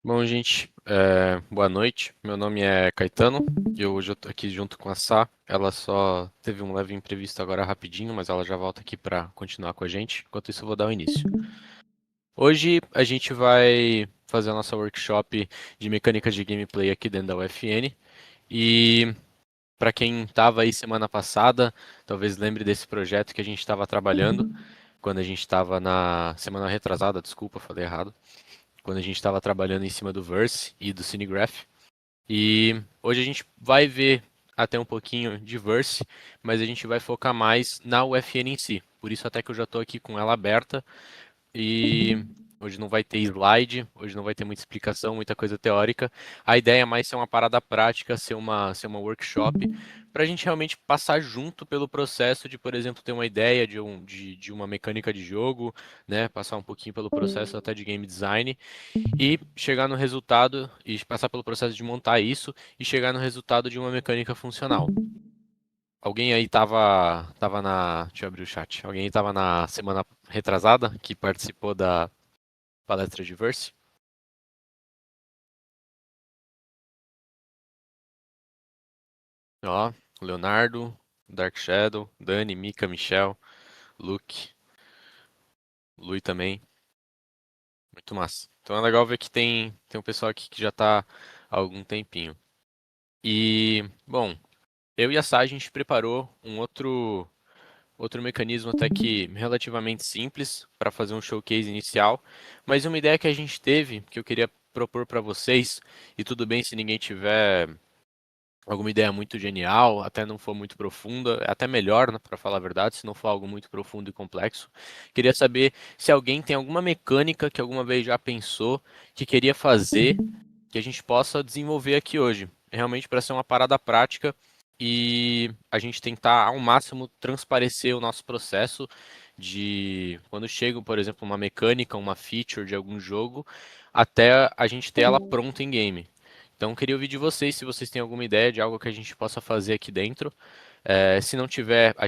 Bom, gente, boa noite. Meu nome é Caetano e hoje eu tô aqui junto com a Sá. Ela só teve um leve imprevisto agora rapidinho, mas ela já volta aqui para continuar com a gente. Enquanto isso, eu vou dar o início. Hoje a gente vai fazer a nossa workshop de mecânicas de gameplay aqui dentro da UFN. E para quem estava aí semana passada, talvez lembre desse projeto que a gente estava trabalhando quando a gente estava na semana retrasada, desculpa, falei errado. Quando a gente estava trabalhando em cima do Verse e do Cinegraph. E hoje a gente vai ver até um pouquinho de Verse, mas a gente vai focar mais na UFN em si. Por isso até que eu já estou aqui com ela aberta e hoje não vai ter slide, hoje não vai ter muita explicação, muita coisa teórica. A ideia é mais ser uma parada prática, ser uma workshop, para a gente realmente passar junto pelo processo de, por exemplo, ter uma ideia de uma mecânica de jogo, né? Passar um pouquinho pelo processo até de game design e chegar no resultado e passar pelo processo de montar isso e chegar no resultado de uma mecânica funcional. Alguém aí tava na, deixa eu abrir o chat. Alguém aí tava na semana retrasada que participou da palestra de Verse? Ó, Leonardo, Dark Shadow, Dani, Mika, Michel, Luke, Lui também. Muito massa. Então é legal ver que tem um pessoal aqui que já tá há algum tempinho. E, bom, eu e a Sá, a gente preparou outro mecanismo até que relativamente simples para fazer um showcase inicial, mas uma ideia que a gente teve, que eu queria propor para vocês, e tudo bem se ninguém tiver alguma ideia muito genial, até não for muito profunda, é até melhor, né, para falar a verdade, se não for algo muito profundo e complexo. Queria saber se alguém tem alguma mecânica que alguma vez já pensou que queria fazer que a gente possa desenvolver aqui hoje. Realmente para ser uma parada prática e a gente tentar ao máximo transparecer o nosso processo de quando chega, por exemplo, uma mecânica, uma feature de algum jogo, até a gente ter ela pronta em game. Então, queria ouvir de vocês se vocês têm alguma ideia de algo que a gente possa fazer aqui dentro. Se não tiver, com a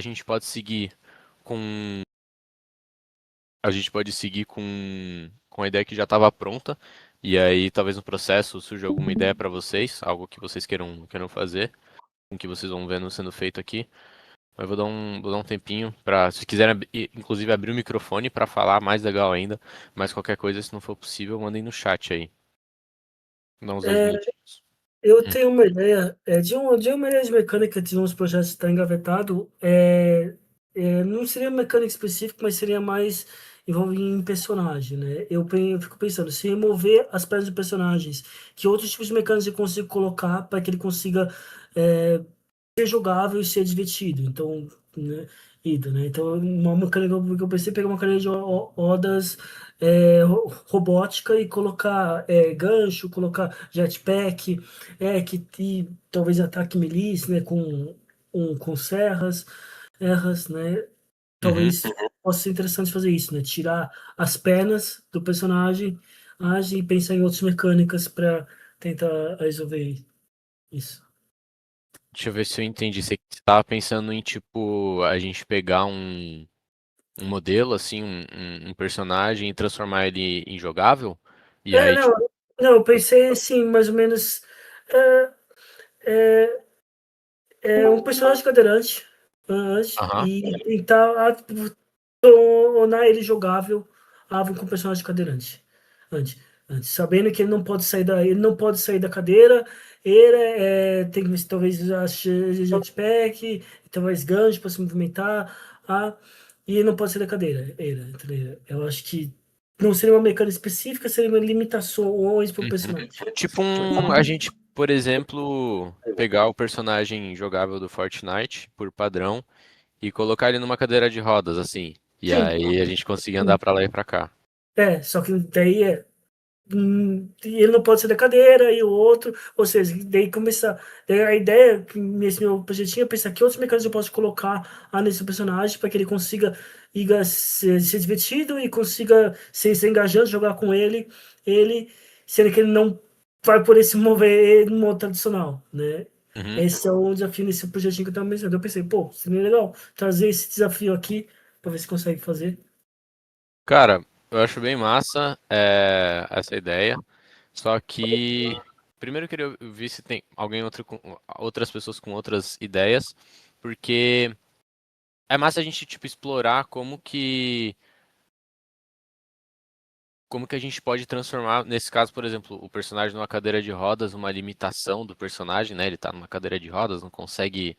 gente pode seguir com a ideia que já estava pronta. E aí, talvez no processo surja alguma ideia para vocês, algo que vocês queiram fazer, com o que vocês vão vendo sendo feito aqui. Mas vou dar um tempinho para, se quiserem, inclusive, abrir o microfone para falar mais legal ainda. Mas qualquer coisa, se não for possível, mandem no chat aí. Dá uns dois É, minutinhos. eu Hum. tenho uma ideia de uma ideia de mecânica de uns projetos que está engavetado. Não seria mecânica específica, mas seria mais envolve em personagem, né? Eu fico pensando, se remover as pernas de personagens, que outros tipos de mecânicas eu consigo colocar para que ele consiga é, ser jogável e ser divertido. Então, né, né? Então, uma mecânica que eu pensei em pegar uma mecânica de rodas robótica e colocar gancho, colocar jetpack, que talvez ataque melee, né, com serras, né? Uhum. Talvez possa ser interessante fazer isso, né? Tirar as pernas do personagem, age e pensar em outras mecânicas para tentar resolver isso. Deixa eu ver se eu entendi. Você estava pensando em, tipo, a gente pegar um modelo, assim, um personagem e transformar ele em jogável? E É, aí, não, tipo. não, eu pensei assim, mais ou menos, é, é, um personagem cadeirante Aham. e tentar tornar ele jogável com personagem cadeirante antes, sabendo que ele não pode sair da cadeira, ele tem que talvez usar jetpack, talvez gancho para se movimentar, e ele não pode sair da cadeira. Entendeu? Eu acho que não seria uma mecânica específica, seria uma limitações para o Uhum. personagem. Tipo a gente, por exemplo, pegar o personagem jogável do Fortnite, por padrão, e colocar ele numa cadeira de rodas, assim. E Sim, aí a gente conseguir andar pra lá e pra cá. só que daí ele não pode ser da cadeira e o outro, ou seja, daí começar. Daí a ideia, que nesse meu projetinho, é pensar que outros mecanismos eu posso colocar nesse personagem para que ele consiga ser divertido e consiga ser engajante, jogar com ele, sendo que ele não vai poder se mover no modo tradicional, né? Uhum. Esse é o desafio nesse projetinho que eu estava pensando. Eu pensei, pô, seria legal trazer esse desafio aqui para ver se consegue fazer. Cara, eu acho bem massa essa ideia. Só que primeiro eu queria ver se tem alguém outras pessoas com outras ideias, porque é massa a gente tipo explorar como que a gente pode transformar, nesse caso, por exemplo, o personagem numa cadeira de rodas, uma limitação do personagem, né? Ele tá numa cadeira de rodas, não consegue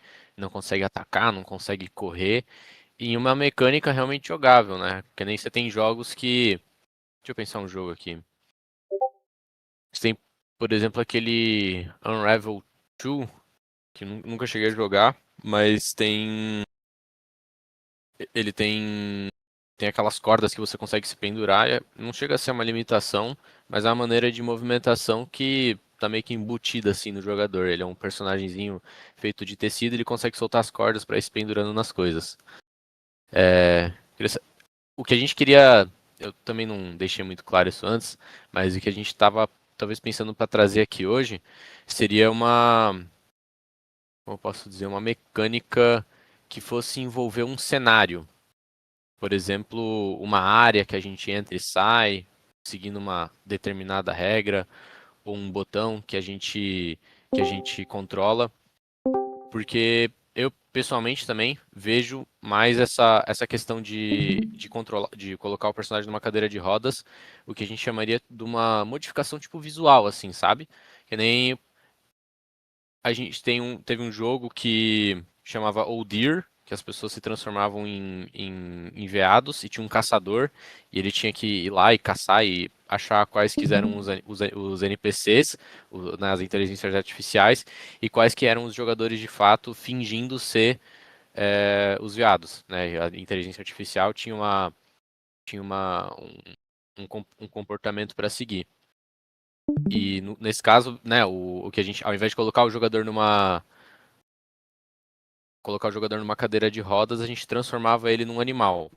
atacar, não consegue correr, em uma mecânica realmente jogável, né? Que nem você tem jogos que, deixa eu pensar um jogo aqui. Você tem, por exemplo, aquele Unravel 2, que nunca cheguei a jogar, mas ele tem aquelas cordas que você consegue se pendurar. Não chega a ser uma limitação, mas é uma maneira de movimentação que tá meio que embutida assim no jogador. Ele é um personagemzinho feito de tecido, ele consegue soltar as cordas para ir se pendurando nas coisas. O que a gente queria, eu também não deixei muito claro isso antes, mas o que a gente estava talvez pensando para trazer aqui hoje seria como eu posso dizer, uma mecânica que fosse envolver um cenário. Por exemplo, uma área que a gente entra e sai, seguindo uma determinada regra, ou um botão que a gente controla, porque eu pessoalmente também vejo mais essa questão de controlar, de colocar o personagem numa cadeira de rodas, o que a gente chamaria de uma modificação tipo visual, assim, sabe? Que nem a gente teve um jogo que chamava Oh Deer, que as pessoas se transformavam em veados e tinha um caçador e ele tinha que ir lá e caçar e achar quais que eram os NPCs, nas inteligências artificiais, e quais que eram os jogadores de fato fingindo ser os veados, né? A inteligência artificial tinha um comportamento para seguir. E nesse caso, né, o que a gente, ao invés de colocar o jogador numa cadeira de rodas, a gente transformava ele num animal.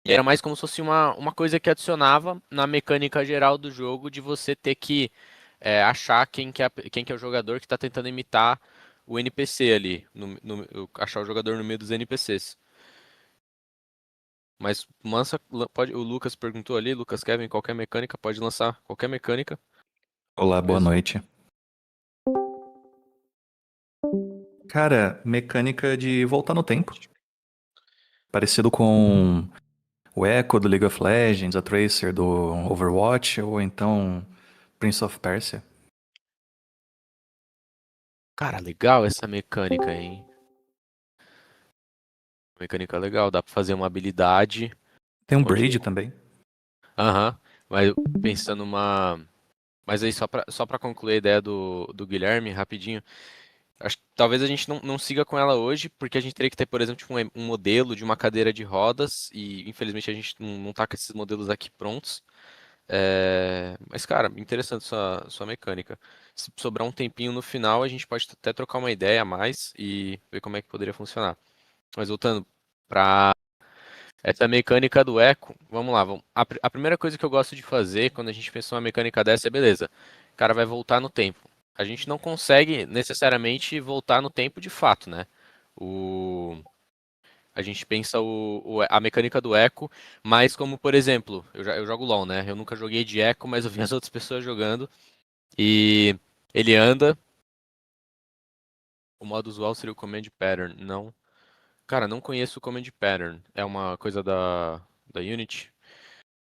E era mais como se fosse uma coisa que adicionava na mecânica geral do jogo de você ter que achar quem que é o jogador que está tentando imitar o NPC ali, achar o jogador no meio dos NPCs. Mas o Lucas perguntou ali, Lucas Kevin, qualquer mecânica, pode lançar qualquer mecânica. Olá, boa Beleza? noite. Cara, mecânica de voltar no tempo. Parecido com o Echo do League of Legends, a Tracer do Overwatch, ou então Prince of Persia. Cara, legal essa mecânica, hein? Mecânica legal, dá pra fazer uma habilidade Tem um onde. Braid também. Aham, mas pensando uma. Mas aí, só pra concluir a ideia do Guilherme, rapidinho. Acho que talvez a gente não siga com ela hoje, porque a gente teria que ter, por exemplo, tipo, um modelo de uma cadeira de rodas, e infelizmente a gente não tá com esses modelos aqui prontos. Mas, cara, interessante sua mecânica. Se sobrar um tempinho no final, a gente pode até trocar uma ideia a mais e ver como é que poderia funcionar. Mas voltando para essa mecânica do eco, vamos lá. A primeira coisa que eu gosto de fazer quando a gente pensa uma mecânica dessa é, beleza, o cara vai voltar no tempo. A gente não consegue necessariamente voltar no tempo de fato, né? O, a gente pensa a mecânica do eco, mas como, por exemplo, eu jogo LoL, né? Eu nunca joguei de eco, mas eu vi as outras pessoas jogando e ele anda. O modo usual seria o Command Pattern. Não. Cara, não conheço o Command Pattern. É uma coisa da Unity.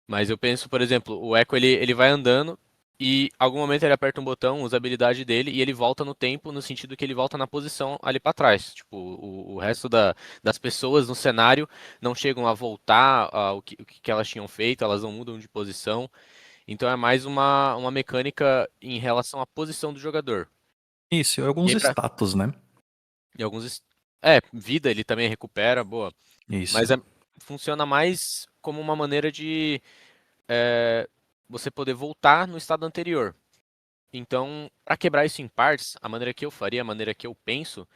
Mas eu penso, por exemplo, o Echo ele vai andando e algum momento ele aperta um botão, usa a habilidade dele e ele volta no tempo, no sentido que ele volta na posição ali pra trás. Tipo, o resto das pessoas no cenário não chegam a voltar o que elas tinham feito, elas não mudam de posição. Então é mais uma mecânica em relação à posição do jogador. Isso, e E alguns aí status, né? e vida ele também recupera, boa. Isso. Mas funciona mais como uma maneira de é, você poder voltar no estado anterior. Então, para quebrar isso em partes, a maneira que eu faria, a maneira que eu penso,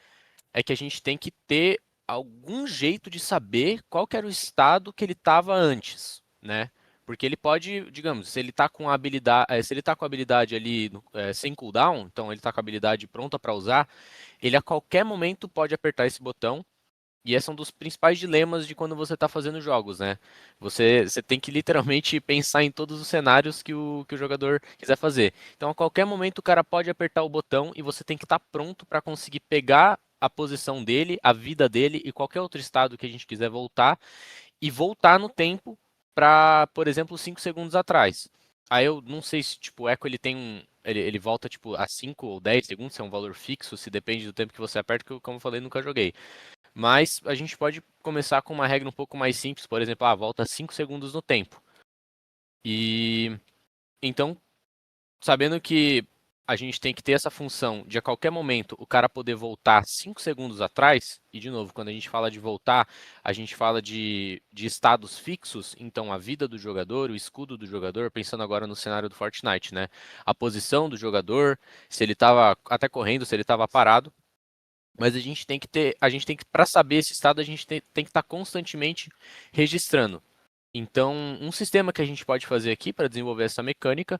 é que a gente tem que ter algum jeito de saber qual que era o estado que ele estava antes, né? Porque ele pode, digamos, se ele tá com a habilidade, se ele tá com a habilidade ali sem cooldown, então ele tá com a habilidade pronta para usar, ele a qualquer momento pode apertar esse botão E esse é um dos principais dilemas de quando você está fazendo jogos, né? Você tem que literalmente pensar em todos os cenários que o jogador quiser fazer. Então, a qualquer momento, o cara pode apertar o botão e você tem que estar pronto para conseguir pegar a posição dele, a vida dele e qualquer outro estado que a gente quiser voltar e voltar no tempo para, por exemplo, 5 segundos atrás. Aí eu não sei se tipo, o Echo ele tem um. Ele volta tipo a 5 ou 10 segundos, se é um valor fixo, se depende do tempo que você aperta, que eu, como eu falei, nunca joguei. Mas a gente pode começar com uma regra um pouco mais simples, por exemplo, volta 5 segundos no tempo. E então, sabendo que a gente tem que ter essa função de a qualquer momento o cara poder voltar 5 segundos atrás, e de novo, quando a gente fala de voltar, a gente fala de estados fixos, então a vida do jogador, o escudo do jogador, pensando agora no cenário do Fortnite, né? A posição do jogador, se ele estava até correndo, se ele estava parado. Mas a gente tem que, para saber esse estado, a gente tem que estar constantemente registrando. Então, um sistema que a gente pode fazer aqui para desenvolver essa mecânica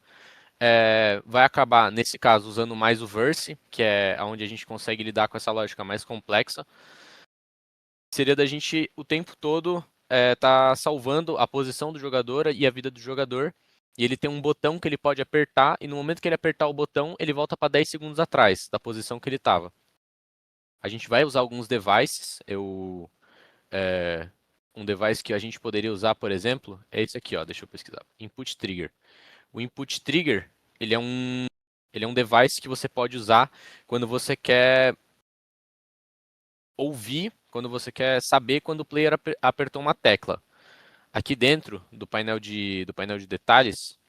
vai acabar, nesse caso, usando mais o Verse, que é onde a gente consegue lidar com essa lógica mais complexa. Seria da gente, o tempo todo, tá salvando a posição do jogador e a vida do jogador. E ele tem um botão que ele pode apertar, e no momento que ele apertar o botão, ele volta para 10 segundos atrás, da posição que ele estava. A gente vai usar alguns devices. Um device que a gente poderia usar, por exemplo, é esse aqui, ó. Deixa eu pesquisar. Input Trigger. O Input Trigger, ele é um device que você pode usar quando você quer ouvir, quando você quer saber quando o player apertou uma tecla. Aqui dentro do painel de detalhes,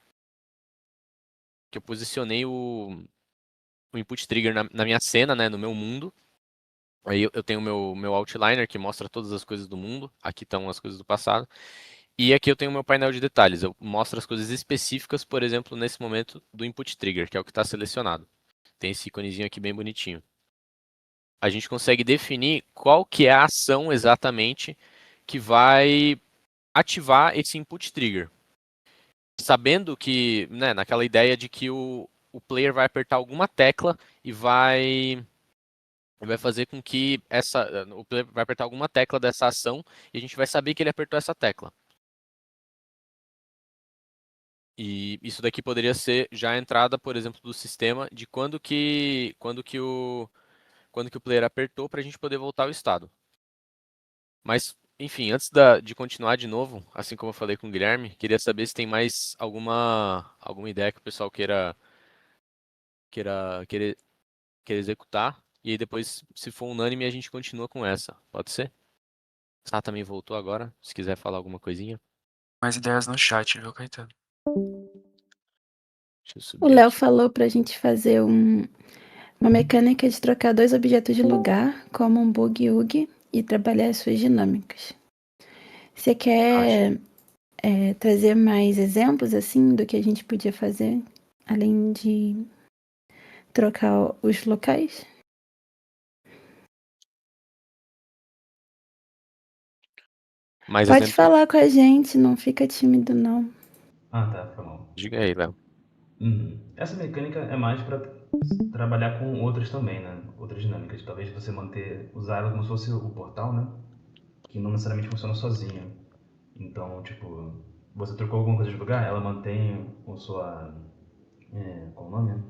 que eu posicionei o Input Trigger na minha cena, né, no meu mundo. Aí eu tenho o meu outliner que mostra todas as coisas do mundo. Aqui estão as coisas do passado. E aqui eu tenho o meu painel de detalhes. Eu mostro as coisas específicas, por exemplo, nesse momento do input trigger, que é o que está selecionado. Tem esse iconezinho aqui bem bonitinho. A gente consegue definir qual que é a ação exatamente que vai ativar esse input trigger. Sabendo que, né, naquela ideia de que o player vai apertar alguma tecla e vai fazer com que o player vai apertar alguma tecla dessa ação e a gente vai saber que ele apertou essa tecla. E isso daqui poderia ser já a entrada, por exemplo, do sistema de quando que o player apertou para a gente poder voltar ao estado. Mas, enfim, antes de continuar de novo, assim como eu falei com o Guilherme, queria saber se tem mais alguma ideia que o pessoal queira, querer, querer executar. E aí depois, se for unânime, a gente continua com essa. Pode ser? Sá também voltou agora, se quiser falar alguma coisinha. Mais ideias no chat, viu, Caetano? Deixa eu O subir Léo aqui. falou pra gente fazer uma mecânica de trocar dois objetos de lugar, como um boogie-woogie, e trabalhar as suas dinâmicas. Você quer trazer mais exemplos, assim, do que a gente podia fazer, além de trocar os locais? Mais Pode exemplo? falar com a gente, não fica tímido, não. Ah, tá, foi mal. Diga aí, Léo. Essa mecânica é mais para trabalhar com outras também, né? Outras dinâmicas. Talvez você usar ela como se fosse o portal, né? Que não necessariamente funciona sozinha. Então, tipo, você trocou alguma coisa de lugar, ela mantém o sua. Qual o nome?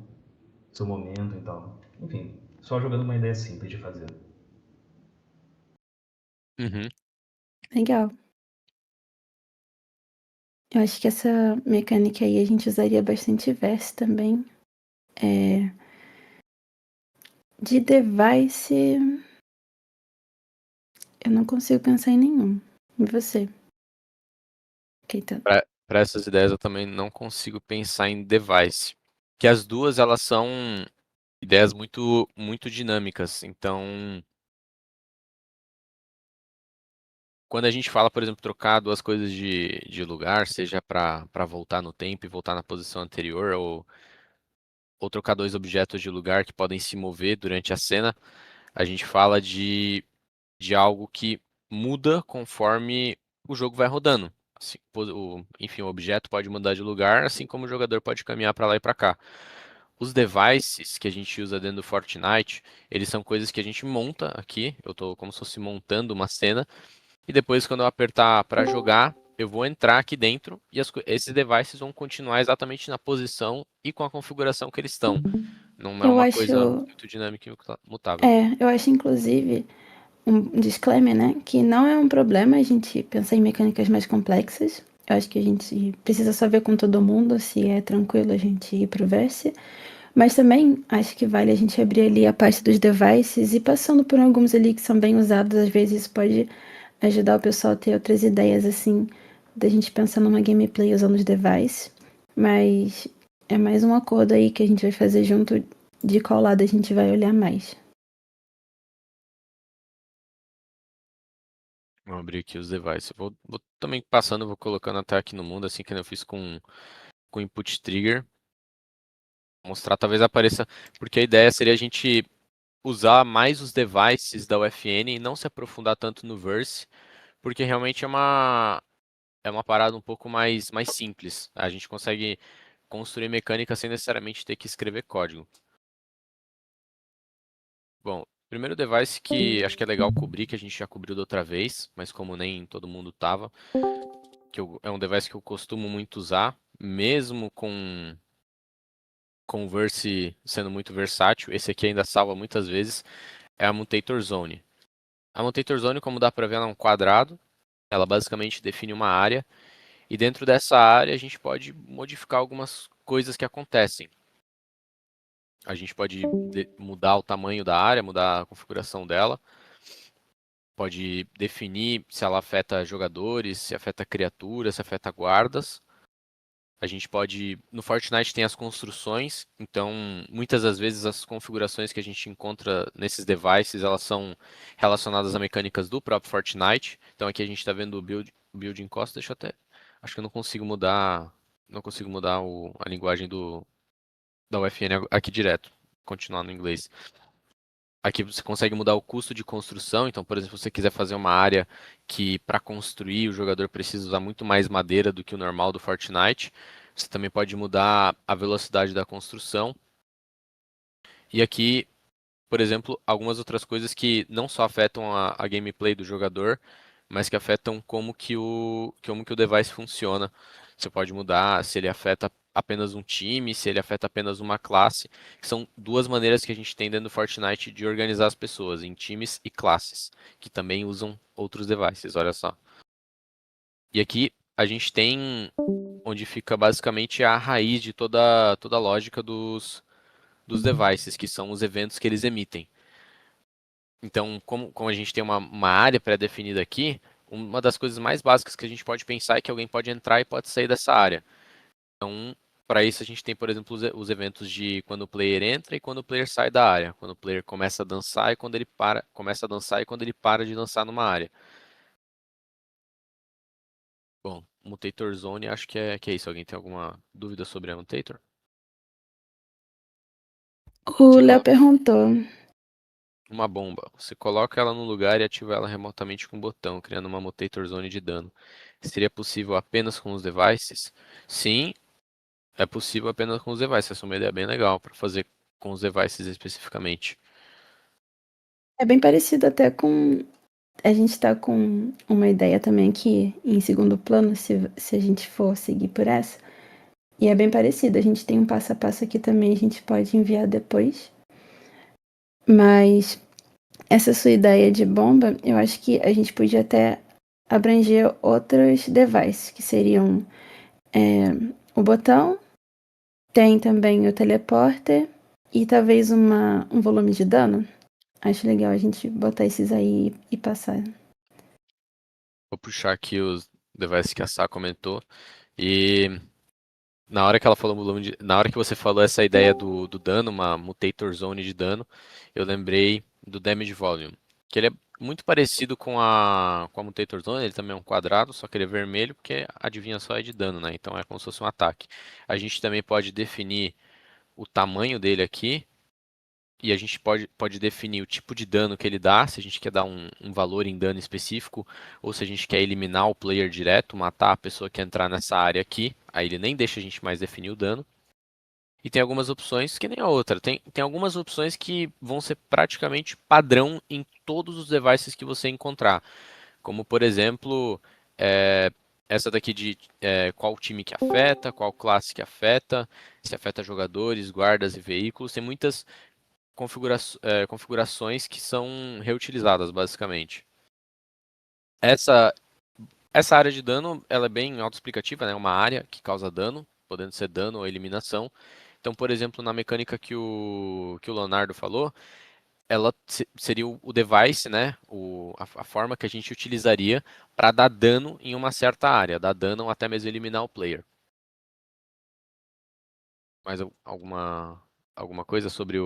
Seu momento e tal. Enfim, só jogando uma ideia simples de fazer. Uhum. Legal. Eu acho que essa mecânica aí a gente usaria bastante verse também. De device, eu não consigo pensar em nenhum. E você? Caetano? Para essas ideias eu também não consigo pensar em device. Que as duas elas são ideias muito muito dinâmicas. Então, quando a gente fala, por exemplo, trocar duas coisas de lugar, seja para voltar no tempo e voltar na posição anterior, ou trocar dois objetos de lugar que podem se mover durante a cena, a gente fala de algo que muda conforme o jogo vai rodando. Assim, enfim, o objeto pode mudar de lugar, assim como o jogador pode caminhar para lá e para cá. os devices que a gente usa dentro do Fortnite, eles são coisas que a gente monta aqui. Eu tô como se fosse montando uma cena. E depois, quando eu apertar para jogar, eu vou entrar aqui dentro e esses devices vão continuar exatamente na posição e com a configuração que eles estão. Não é Eu uma acho, coisa muito dinâmica e mutável. eu acho inclusive um disclaimer, né, que não é um problema a gente pensar em mecânicas mais complexas. Eu acho que a gente precisa só ver com todo mundo se é tranquilo a gente ir pro Verse. Mas também acho que vale a gente abrir ali a parte dos devices e passando por alguns ali que são bem usados, às vezes isso pode ajudar o pessoal a ter outras ideias, assim, da gente pensar numa gameplay usando os devices. Mas é mais um acordo aí que a gente vai fazer junto de qual lado a gente vai olhar mais. Vou abrir aqui os devices. Vou também passando, vou colocando até aqui no mundo, assim que eu fiz com input trigger. Mostrar, talvez apareça, porque a ideia seria a gente usar mais os devices da UFN e não se aprofundar tanto no Verse, porque realmente é uma parada um pouco mais simples. A gente consegue construir mecânica sem necessariamente ter que escrever código. Bom, primeiro device que acho que é legal cobrir, que a gente já cobriu da outra vez, mas como nem todo mundo tava, é um device que eu costumo muito usar, mesmo com o Verse sendo muito versátil, esse aqui ainda salva muitas vezes, é a Mutator Zone. A Mutator Zone, como dá pra ver, ela é um quadrado, ela basicamente define uma área, e dentro dessa área a gente pode modificar algumas coisas que acontecem. A gente pode mudar o tamanho da área, mudar a configuração dela, pode definir se ela afeta jogadores, se afeta criaturas, se afeta guardas. A gente pode, no Fortnite tem as construções, então muitas das vezes as configurações que a gente encontra nesses devices, elas são relacionadas a mecânicas do próprio Fortnite. Então aqui a gente está vendo o building cost, deixa eu até, acho que eu não consigo mudar a linguagem da UFN aqui direto, continuar no inglês. Aqui você consegue mudar o custo de construção, então, por exemplo, se você quiser fazer uma área que para construir o jogador precisa usar muito mais madeira do que o normal do Fortnite, você também pode mudar a velocidade da construção. E aqui, por exemplo, algumas outras coisas que não só afetam a gameplay do jogador, mas que afetam como que o device funciona. Você pode mudar se ele afeta apenas um time, se ele afeta apenas uma classe, que são duas maneiras que a gente tem dentro do Fortnite de organizar as pessoas, em times e classes, que também usam outros devices, olha só. E aqui a gente tem onde fica basicamente a raiz de toda a lógica dos devices, que são os eventos que eles emitem. Então, como a gente tem uma área pré-definida aqui, uma das coisas mais básicas que a gente pode pensar é que alguém pode entrar e pode sair dessa área. Então, para isso a gente tem, por exemplo, os eventos de quando o player entra e quando o player sai da área, quando o player começa a dançar e quando ele começa a dançar e quando ele para de dançar numa área. Bom, Mutator Zone, acho que é isso. Alguém tem alguma dúvida sobre a Mutator? O Você Léo coloca perguntou. uma bomba. Você coloca ela no lugar e ativa ela remotamente com um botão, criando uma Mutator Zone de dano. Seria possível apenas com os devices? Sim, é possível apenas com os devices. Essa é uma ideia bem legal para fazer com os devices especificamente. É bem parecido até com. A gente tá com uma ideia também aqui em segundo plano, se a gente for seguir por essa. E é bem parecido. A gente tem um passo a passo aqui também, a gente pode enviar depois. Mas essa sua ideia de bomba, eu acho que a gente podia até abranger outros devices, que seriam o botão, tem também o teleporter e talvez um volume de dano. Acho legal a gente botar esses aí e passar. Vou puxar aqui os devices que a Sá comentou. E na hora que ela falou na hora que você falou essa ideia do dano, uma Mutator Zone de dano, eu lembrei do Damage Volume, que ele é muito parecido com a Mutator Zone, ele também é um quadrado, só que ele é vermelho, porque adivinha só é de dano, né? Então é como se fosse um ataque. A gente também pode definir o tamanho dele aqui, e a gente pode definir o tipo de dano que ele dá, se a gente quer dar um valor em dano específico, ou se a gente quer eliminar o player direto, matar a pessoa que entrar nessa área aqui, aí ele nem deixa a gente mais definir o dano. E tem algumas opções que nem a outra. Tem algumas opções que vão ser praticamente padrão em todos os devices que você encontrar. Como, por exemplo, é, essa daqui de qual time que afeta, qual classe que afeta, se afeta jogadores, guardas e veículos. Tem muitas configurações que são reutilizadas, basicamente. Essa, essa área de dano, ela é bem autoexplicativa, né? É uma área que causa dano, podendo ser dano ou eliminação. Então, por exemplo, na mecânica que o Leonardo falou, ela seria o device, né? A forma que a gente utilizaria para dar dano em uma certa área, dar dano ou até mesmo eliminar o player. Mais alguma coisa sobre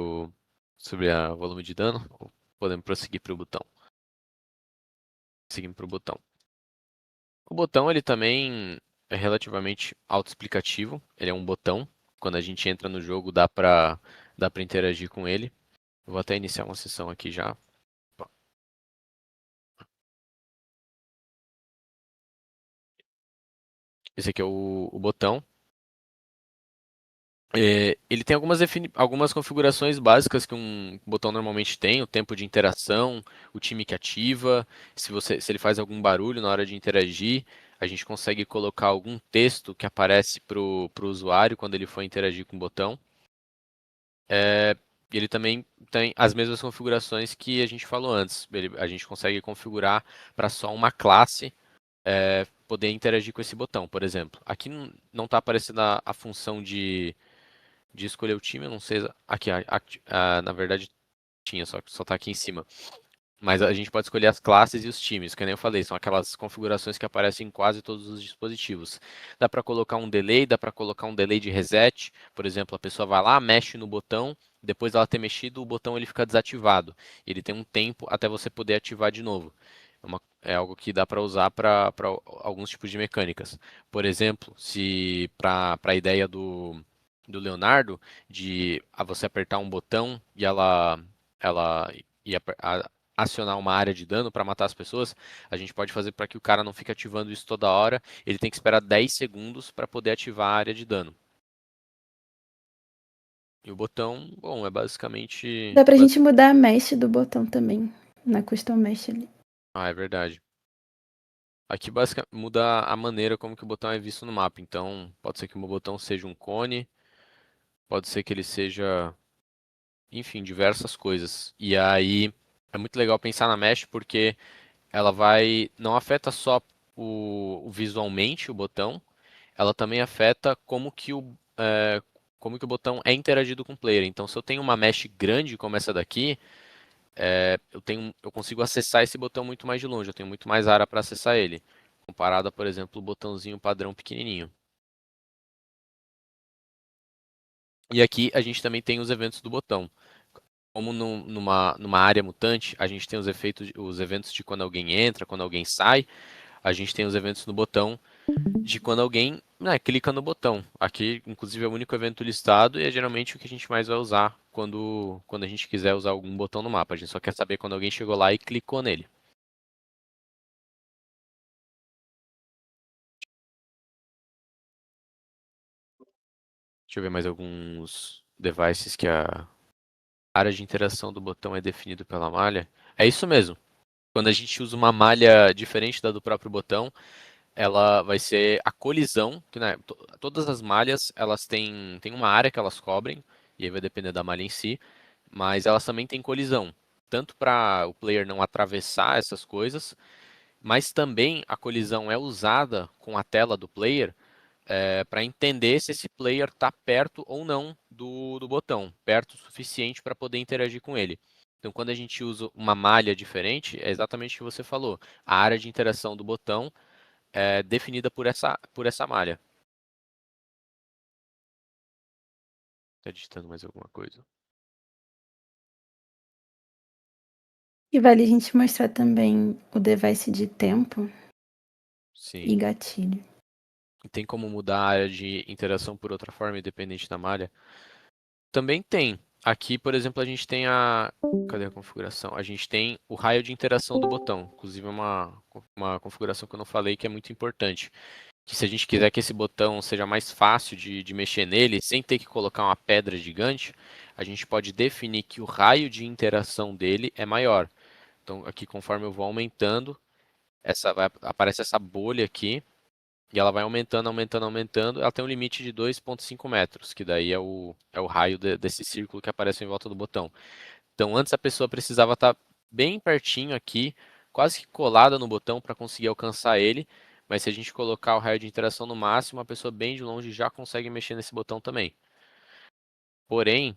a volume de dano? Ou podemos prosseguir para o botão? Seguindo para o botão. O botão ele também é relativamente autoexplicativo. Ele é um botão. Quando a gente entra no jogo dá para interagir com ele. Eu vou até iniciar uma sessão aqui já. Esse aqui é o botão. Ele tem algumas configurações básicas que um botão normalmente tem, o tempo de interação, o time que ativa, se ele faz algum barulho na hora de interagir, a gente consegue colocar algum texto que aparece para o usuário quando ele for interagir com o botão. Ele também tem as mesmas configurações que a gente falou antes. A gente consegue configurar para só uma classe poder interagir com esse botão, por exemplo. Aqui não está aparecendo a função de escolher o time, eu não sei. Aqui, na verdade, tinha, só tá aqui em cima. Mas a gente pode escolher as classes e os times, que nem eu falei, são aquelas configurações que aparecem em quase todos os dispositivos. Dá para colocar um delay, dá para colocar um delay de reset. Por exemplo, a pessoa vai lá, mexe no botão, depois dela ter mexido, o botão ele fica desativado. Ele tem um tempo até você poder ativar de novo. É algo que dá para usar para alguns tipos de mecânicas. Por exemplo, se para a ideia do Leonardo de você apertar um botão e ela ia acionar uma área de dano para matar as pessoas, a gente pode fazer para que o cara não fique ativando isso toda hora. Ele tem que esperar 10 segundos para poder ativar a área de dano. E o botão, bom, é basicamente. Dá pra gente mudar a mesh do botão também, na custom mesh ali. Ah, é verdade. Aqui basicamente muda a maneira como que o botão é visto no mapa. Então, pode ser que o meu botão seja um cone, pode ser que ele seja, enfim, diversas coisas. E aí é muito legal pensar na mesh porque ela não afeta só o visualmente o botão, ela também afeta como que o botão é interagido com o player. Então, se eu tenho uma mesh grande como essa daqui, eu consigo acessar esse botão muito mais de longe, eu tenho muito mais área para acessar ele, comparado a, por exemplo, o botãozinho padrão pequenininho. E aqui a gente também tem os eventos do botão. Como numa área mutante, a gente tem os eventos de quando alguém entra, quando alguém sai. A gente tem os eventos no botão de quando alguém, né, clica no botão. Aqui, inclusive, é o único evento listado e é geralmente o que a gente mais vai usar quando a gente quiser usar algum botão no mapa. A gente só quer saber quando alguém chegou lá e clicou nele. Deixa eu ver mais alguns devices que a área de interação do botão é definido pela malha. É isso mesmo. Quando a gente usa uma malha diferente da do próprio botão, ela vai ser a colisão, que né, todas as malhas elas têm uma área que elas cobrem, e aí vai depender da malha em si, mas elas também têm colisão, tanto para o player não atravessar essas coisas, mas também a colisão é usada com a tela do player para entender se esse player está perto ou não do botão, perto o suficiente para poder interagir com ele. Então, quando a gente usa uma malha diferente, é exatamente o que você falou. A área de interação do botão definida por essa malha. Tá digitando mais alguma coisa? E vale a gente mostrar também o device de tempo Sim. e gatilho. E tem como mudar a área de interação por outra forma, independente da malha? Também tem. Aqui, por exemplo, a gente tem Cadê a configuração? A gente tem o raio de interação do botão. Inclusive, é uma configuração que eu não falei que é muito importante. que se a gente quiser que esse botão seja mais fácil de mexer nele, sem ter que colocar uma pedra gigante, a gente pode definir que o raio de interação dele é maior. Então, aqui, conforme eu vou aumentando, aparece essa bolha aqui, e ela vai aumentando, aumentando, aumentando. Ela tem um limite de 2,5 metros, que daí é o raio desse círculo que aparece em volta do botão. Então, antes a pessoa precisava estar bem pertinho aqui, quase que colada no botão para conseguir alcançar ele. Mas se a gente colocar o raio de interação no máximo, a pessoa bem de longe já consegue mexer nesse botão também. Porém,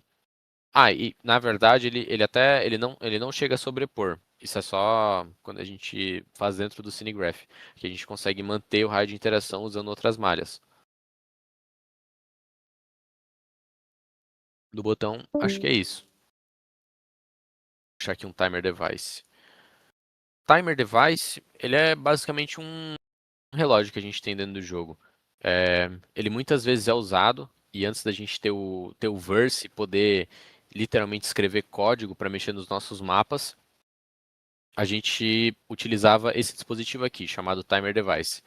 e na verdade ele não chega a sobrepor. Isso é só quando a gente faz dentro do Cinegraph, que a gente consegue manter o raio de interação usando outras malhas. Do botão, acho que é isso. Vou deixar aqui um timer device. Timer device, ele é basicamente um relógio que a gente tem dentro do jogo. Ele muitas vezes é usado, e antes da gente ter o Verse, poder literalmente escrever código para mexer nos nossos mapas, a gente utilizava esse dispositivo aqui, chamado Timer Device.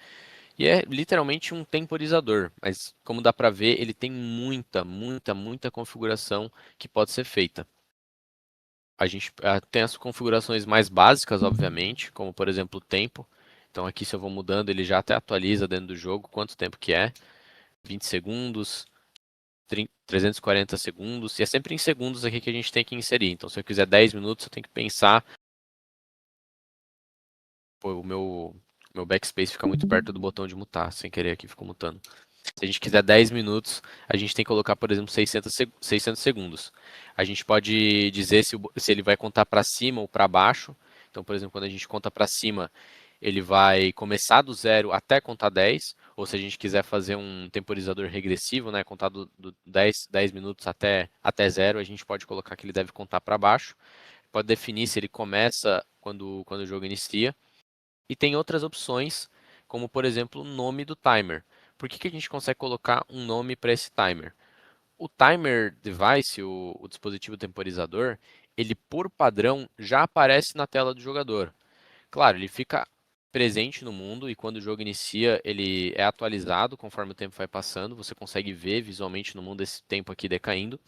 E é literalmente um temporizador, mas como dá para ver, ele tem muita, muita, muita configuração que pode ser feita. A gente tem as configurações mais básicas, obviamente, como por exemplo o tempo. Então aqui se eu vou mudando, ele já até atualiza dentro do jogo quanto tempo que é. 20 segundos, 340 segundos, e é sempre em segundos aqui que a gente tem que inserir. Então se eu quiser 10 minutos, eu tenho que pensar. Pô, o meu backspace fica muito perto do botão de mutar, sem querer aqui ficou mutando. Se a gente quiser 10 minutos, a gente tem que colocar, por exemplo, 600 segundos. A gente pode dizer se ele vai contar para cima ou para baixo. Então, por exemplo, quando a gente conta para cima, ele vai começar do zero até contar 10. Ou se a gente quiser fazer um temporizador regressivo, né, contar do 10 minutos até zero, a gente pode colocar que ele deve contar para baixo. Pode definir se ele começa quando o jogo inicia. E tem outras opções, como por exemplo o nome do timer. Por que a gente consegue colocar um nome para esse timer? O timer device, o dispositivo temporizador, ele por padrão já aparece na tela do jogador. Claro, ele fica presente no mundo e quando o jogo inicia ele é atualizado conforme o tempo vai passando. Você consegue ver visualmente no mundo esse tempo aqui decaindo.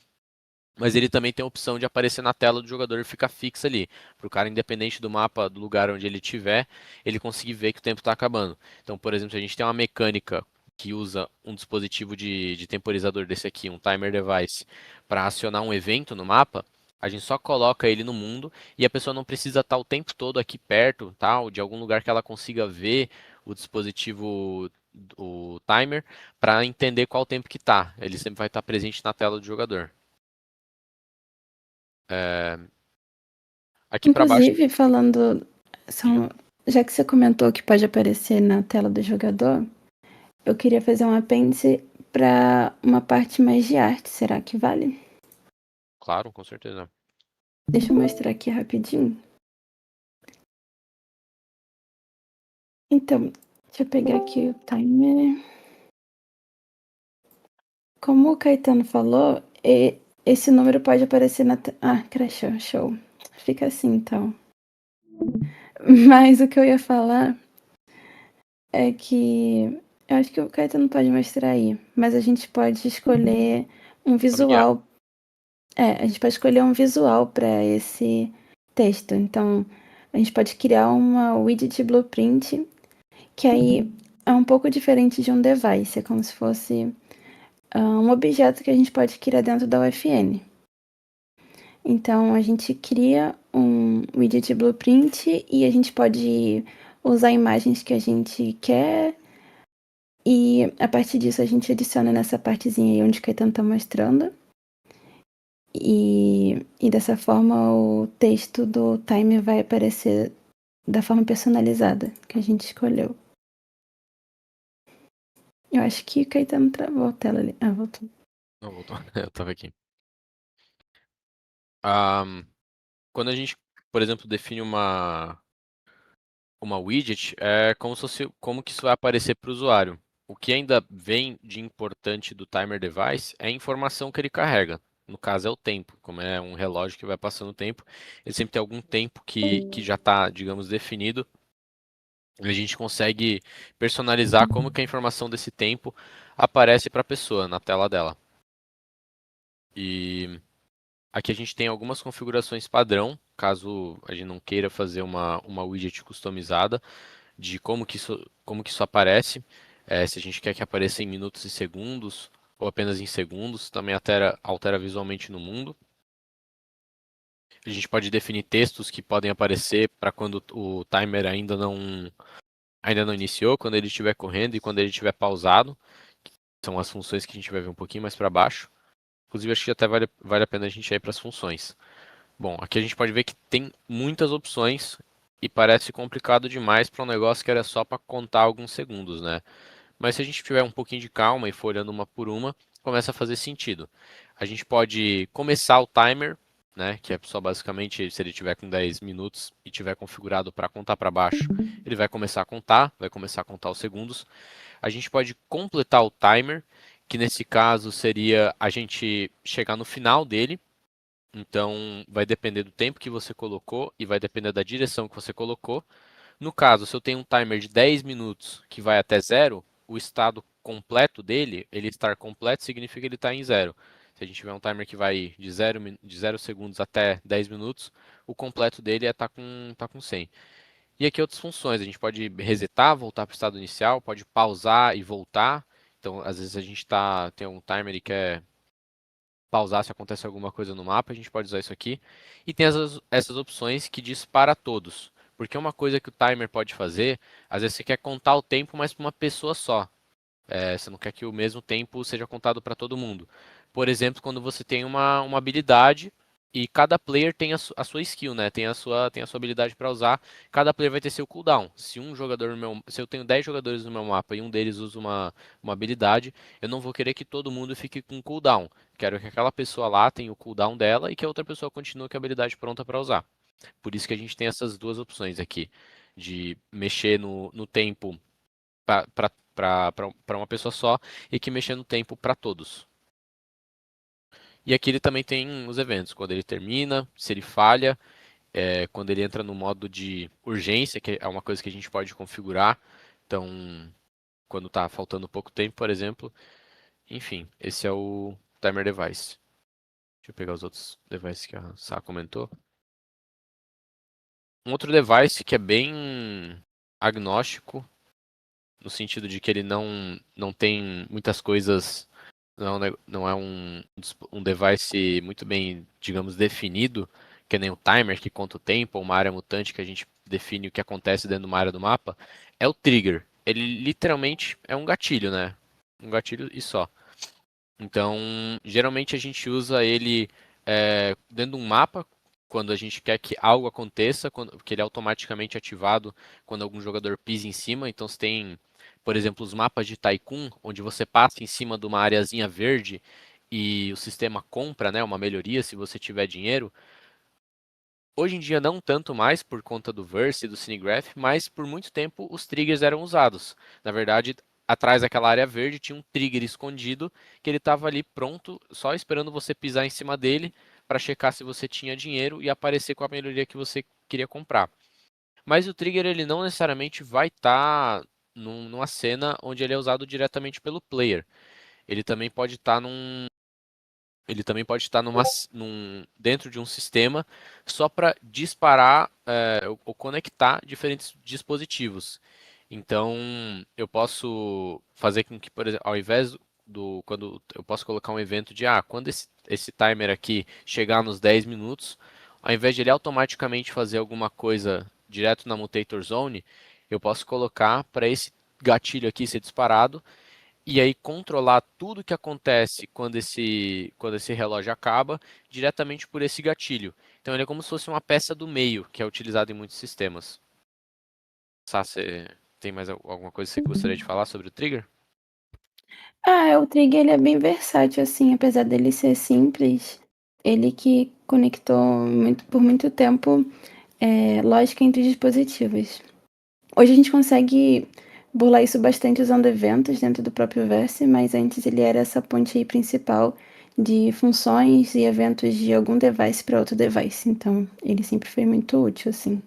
Mas ele também tem a opção de aparecer na tela do jogador e ficar fixo ali. Para o cara, independente do mapa, do lugar onde ele estiver, ele conseguir ver que o tempo está acabando. Então, por exemplo, se a gente tem uma mecânica que usa um dispositivo de temporizador desse aqui, um timer device, para acionar um evento no mapa, a gente só coloca ele no mundo e a pessoa não precisa estar o tempo todo aqui perto, tal, de algum lugar que ela consiga ver o dispositivo, o timer, para entender qual tempo que está. Ele sempre vai estar presente na tela do jogador. Aqui para baixo. Inclusive, falando, já que você comentou que pode aparecer na tela do jogador, eu queria fazer um apêndice para uma parte mais de arte. Será que vale? Claro, com certeza. Deixa eu mostrar aqui rapidinho. Então, deixa eu pegar aqui o timer. Como o Caetano falou, esse número pode aparecer na... crashou, show. Fica assim, então. Mas o que eu ia falar é que... Eu acho que o Caetano pode mostrar aí. Mas a gente pode escolher um visual. A gente pode escolher um visual para esse texto. Então, a gente pode criar uma widget blueprint, que aí é um pouco diferente de um device. É como se fosse um objeto que a gente pode criar dentro da UFN. Então, a gente cria um widget blueprint e a gente pode usar imagens que a gente quer. E a partir disso, a gente adiciona nessa partezinha aí onde o Caetano está mostrando. E dessa forma, o texto do timer vai aparecer da forma personalizada que a gente escolheu. Eu acho que o Caetano travou a tela ali. Voltou. Não, voltou. Eu tava aqui. Quando a gente, por exemplo, define uma widget, é como que isso vai aparecer para o usuário. O que ainda vem de importante do timer device é a informação que ele carrega. No caso é o tempo, como é um relógio que vai passando o tempo, ele sempre tem algum tempo que já está, digamos, definido A gente consegue personalizar como que a informação desse tempo aparece para a pessoa na tela dela. E aqui a gente tem algumas configurações padrão, caso a gente não queira fazer uma widget customizada, de como que isso aparece. Se a gente quer que apareça em minutos e segundos, ou apenas em segundos, também altera visualmente no mundo. A gente pode definir textos que podem aparecer para quando o timer ainda não iniciou, quando ele estiver correndo e quando ele estiver pausado. São as funções que a gente vai ver um pouquinho mais para baixo. Inclusive, acho que até vale a pena a gente ir para as funções. Bom, aqui a gente pode ver que tem muitas opções e parece complicado demais para um negócio que era só para contar alguns segundos, né? Mas se a gente tiver um pouquinho de calma e for olhando uma por uma, começa a fazer sentido. A gente pode começar o timer, né, que é só basicamente se ele tiver com 10 minutos e tiver configurado para contar para baixo, ele vai começar a contar os segundos. A gente pode completar o timer, que nesse caso seria a gente chegar no final dele. Então, vai depender do tempo que você colocou e vai depender da direção que você colocou. No caso, se eu tenho um timer de 10 minutos que vai até zero, o estado completo dele, ele estar completo, significa que ele está em zero. Se a gente tiver um timer que vai de 0 segundos até 10 minutos, o completo dele é tá com 100. E aqui outras funções, a gente pode resetar, voltar para o estado inicial, pode pausar e voltar. Então, às vezes a gente tem um timer e quer pausar se acontece alguma coisa no mapa, a gente pode usar isso aqui. E tem essas opções que diz para todos. Porque uma coisa que o timer pode fazer, às vezes você quer contar o tempo, mas para uma pessoa só. Você não quer que o mesmo tempo seja contado para todo mundo. Por exemplo, quando você tem uma habilidade e cada player tem a sua skill, né? Tem a sua habilidade para usar. Cada player vai ter seu cooldown. Se eu tenho 10 jogadores no meu mapa e um deles usa uma habilidade, eu não vou querer que todo mundo fique com cooldown. Quero que aquela pessoa lá tenha o cooldown dela e que a outra pessoa continue com a habilidade pronta para usar. Por isso que a gente tem essas duas opções aqui, de mexer no tempo para uma pessoa só e que mexer no tempo para todos. E aqui ele também tem os eventos, quando ele termina, se ele falha, quando ele entra no modo de urgência, que é uma coisa que a gente pode configurar. Então, quando está faltando pouco tempo, por exemplo. Enfim, esse é o timer device. Deixa eu pegar os outros devices que a Sá comentou. Um outro device que é bem agnóstico, no sentido de que ele não tem muitas coisas, não é um device muito bem, digamos, definido, que nem o timer que conta o tempo, ou uma área mutante que a gente define o que acontece dentro de uma área do mapa, é o trigger. Ele literalmente é um gatilho, né? Um gatilho e só. Então, geralmente a gente usa ele dentro de um mapa, quando a gente quer que algo aconteça, que ele é automaticamente ativado quando algum jogador pisa em cima. Então, você tem, por exemplo, os mapas de Tycoon, onde você passa em cima de uma areazinha verde e o sistema compra, né, uma melhoria se você tiver dinheiro. Hoje em dia não tanto mais por conta do Verse e do Cinegraph, mas por muito tempo os triggers eram usados. Na verdade, atrás daquela área verde tinha um trigger escondido que ele estava ali pronto, só esperando você pisar em cima dele para checar se você tinha dinheiro e aparecer com a melhoria que você queria comprar. Mas o trigger ele não necessariamente vai estar numa cena onde ele é usado diretamente pelo player. Ele também pode estar dentro de um sistema só para disparar ou conectar diferentes dispositivos. Então, eu posso fazer com que, por exemplo, ao invés quando eu posso colocar um evento de, quando esse timer aqui chegar nos 10 minutos, ao invés de ele automaticamente fazer alguma coisa direto na Mutator Zone, eu posso colocar para esse gatilho aqui ser disparado e aí controlar tudo que acontece quando esse relógio acaba diretamente por esse gatilho. Então ele é como se fosse uma peça do meio que é utilizada em muitos sistemas. Sá, você tem mais alguma coisa que você gostaria de falar sobre o trigger? O trigger ele é bem versátil, assim, apesar dele ser simples. Ele que conectou por muito tempo lógica entre dispositivos. Hoje a gente consegue burlar isso bastante usando eventos dentro do próprio Verse, mas antes ele era essa ponte aí principal de funções e eventos de algum device para outro device. Então, ele sempre foi muito útil, assim.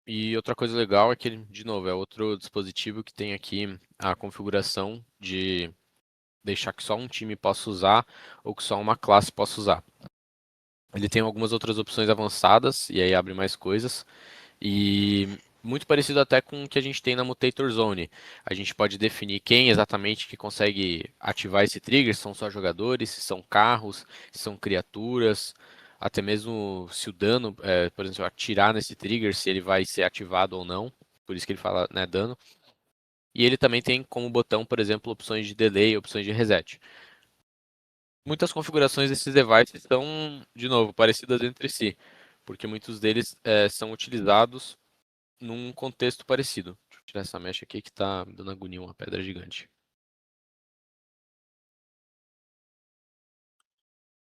E outra coisa legal é que, de novo, é outro dispositivo que tem aqui a configuração de deixar que só um time possa usar ou que só uma classe possa usar. Ele tem algumas outras opções avançadas e aí abre mais coisas. E muito parecido até com o que a gente tem na Mutator Zone. A gente pode definir quem exatamente que consegue ativar esse trigger, se são só jogadores, se são carros, se são criaturas, até mesmo se o dano, por exemplo, atirar nesse trigger, se ele vai ser ativado ou não. Por isso que ele fala, né, dano. E ele também tem como botão, por exemplo, opções de delay, opções de reset. Muitas configurações desses devices são, de novo, parecidas entre si, porque muitos deles são utilizados num contexto parecido. Deixa eu tirar essa mecha aqui que tá me dando agonia, uma pedra gigante.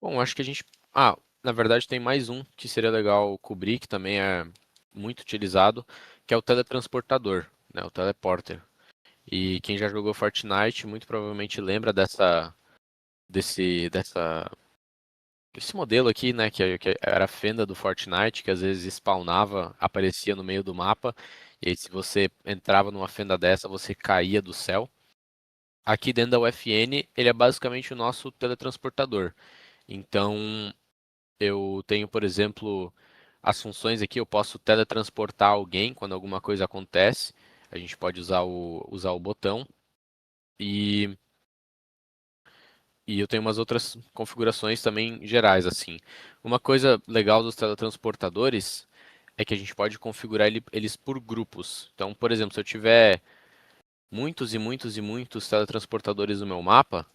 Bom, acho que a gente... Ah, na verdade tem mais um que seria legal cobrir, que também é muito utilizado, que é o teletransportador, né, o teleporter. E quem já jogou Fortnite muito provavelmente lembra desse modelo aqui, né, que era a fenda do Fortnite, que às vezes spawnava, aparecia no meio do mapa, e aí se você entrava numa fenda dessa, você caía do céu. Aqui dentro da UFN, ele é basicamente o nosso teletransportador. Então, eu tenho, por exemplo, as funções aqui, eu posso teletransportar alguém quando alguma coisa acontece. A gente pode usar o botão. E, e eu tenho umas outras configurações também gerais, assim. Uma coisa legal dos teletransportadores é que a gente pode configurar eles por grupos. Então, por exemplo, se eu tiver muitos e muitos e muitos teletransportadores no meu mapa,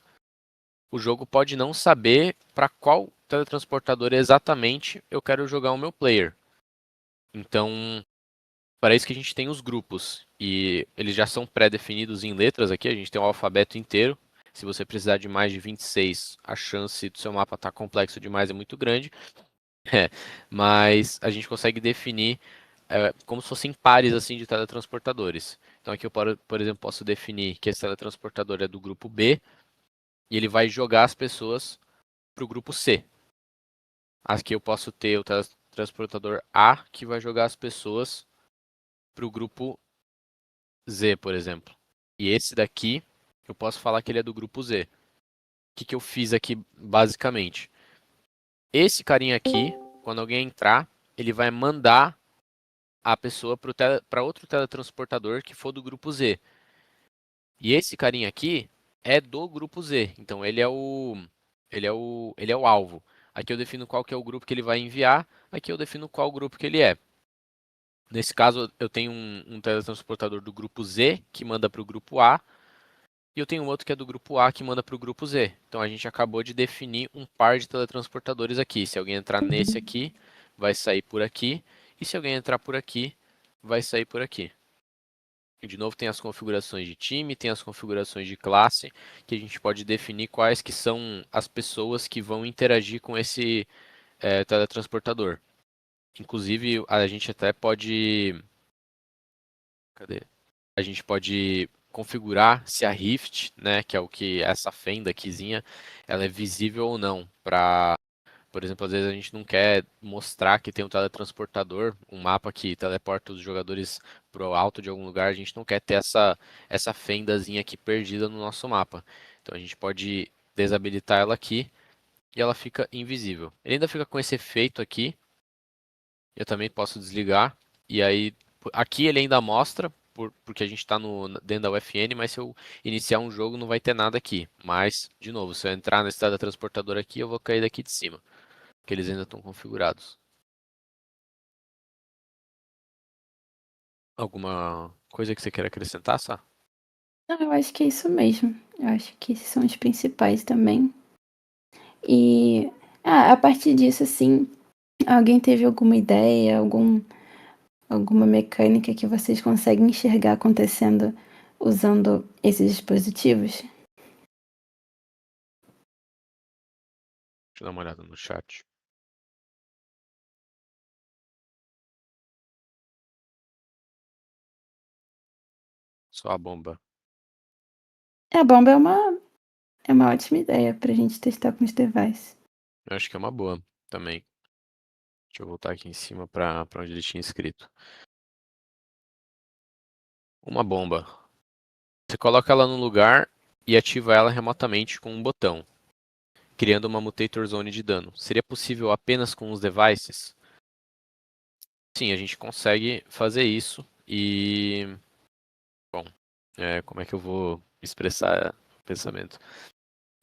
o jogo pode não saber para qual teletransportador exatamente eu quero jogar o meu player. Então, para isso que a gente tem os grupos. E eles já são pré-definidos em letras aqui, a gente tem o alfabeto inteiro. Se você precisar de mais de 26, a chance do seu mapa estar complexo demais é muito grande. Mas a gente consegue definir como se fossem pares assim de teletransportadores. Então aqui eu, por exemplo, posso definir que esse teletransportador é do grupo B e ele vai jogar as pessoas para o grupo C. Aqui eu posso ter o teletransportador A, que vai jogar as pessoas para o grupo Z, por exemplo. E esse daqui, eu posso falar que ele é do grupo Z. O que eu fiz aqui, basicamente? Esse carinha aqui, quando alguém entrar, ele vai mandar a pessoa para outro teletransportador que for do grupo Z. E esse carinha aqui é do grupo Z. Então ele é o alvo. Aqui eu defino qual que é o grupo que ele vai enviar. Aqui eu defino qual grupo que ele é. Nesse caso, eu tenho um teletransportador do grupo Z que manda para o grupo A. E eu tenho outro que é do grupo A que manda para o grupo Z. Então a gente acabou de definir um par de teletransportadores aqui. Se alguém entrar nesse aqui, vai sair por aqui. E se alguém entrar por aqui, vai sair por aqui. E de novo tem as configurações de time, tem as configurações de classe, que a gente pode definir quais que são as pessoas que vão interagir com esse teletransportador. Inclusive, a gente até pode... Cadê? A gente pode configurar se a Rift, né, que é o que essa fenda aquizinha, ela é visível ou não. Por exemplo, às vezes a gente não quer mostrar que tem um teletransportador, um mapa que teleporta os jogadores pro alto de algum lugar, a gente não quer ter essa fendazinha aqui perdida no nosso mapa. Então a gente pode desabilitar ela aqui e ela fica invisível. Ele ainda fica com esse efeito aqui. Eu também posso desligar. E aí, aqui ele ainda mostra, porque a gente está dentro da UFN, mas se eu iniciar um jogo não vai ter nada aqui. Mas, de novo, se eu entrar nesse teletransportador aqui, eu vou cair daqui de cima. Porque eles ainda estão configurados. Alguma coisa que você queira acrescentar, Sá? Não, eu acho que é isso mesmo. Eu acho que esses são os principais também. E a partir disso, assim, alguém teve alguma ideia, alguma mecânica que vocês conseguem enxergar acontecendo usando esses dispositivos? Deixa eu dar uma olhada no chat. Só a bomba. A bomba é uma ótima ideia pra gente testar com os devices. Eu acho que é uma boa também. Deixa eu voltar aqui em cima para onde ele tinha escrito. uma bomba. Você coloca ela no lugar e ativa ela remotamente com um botão, criando uma Mutator Zone de dano. Seria possível apenas com os devices? Sim, a gente consegue fazer isso e... Bom, como é que eu vou expressar o pensamento?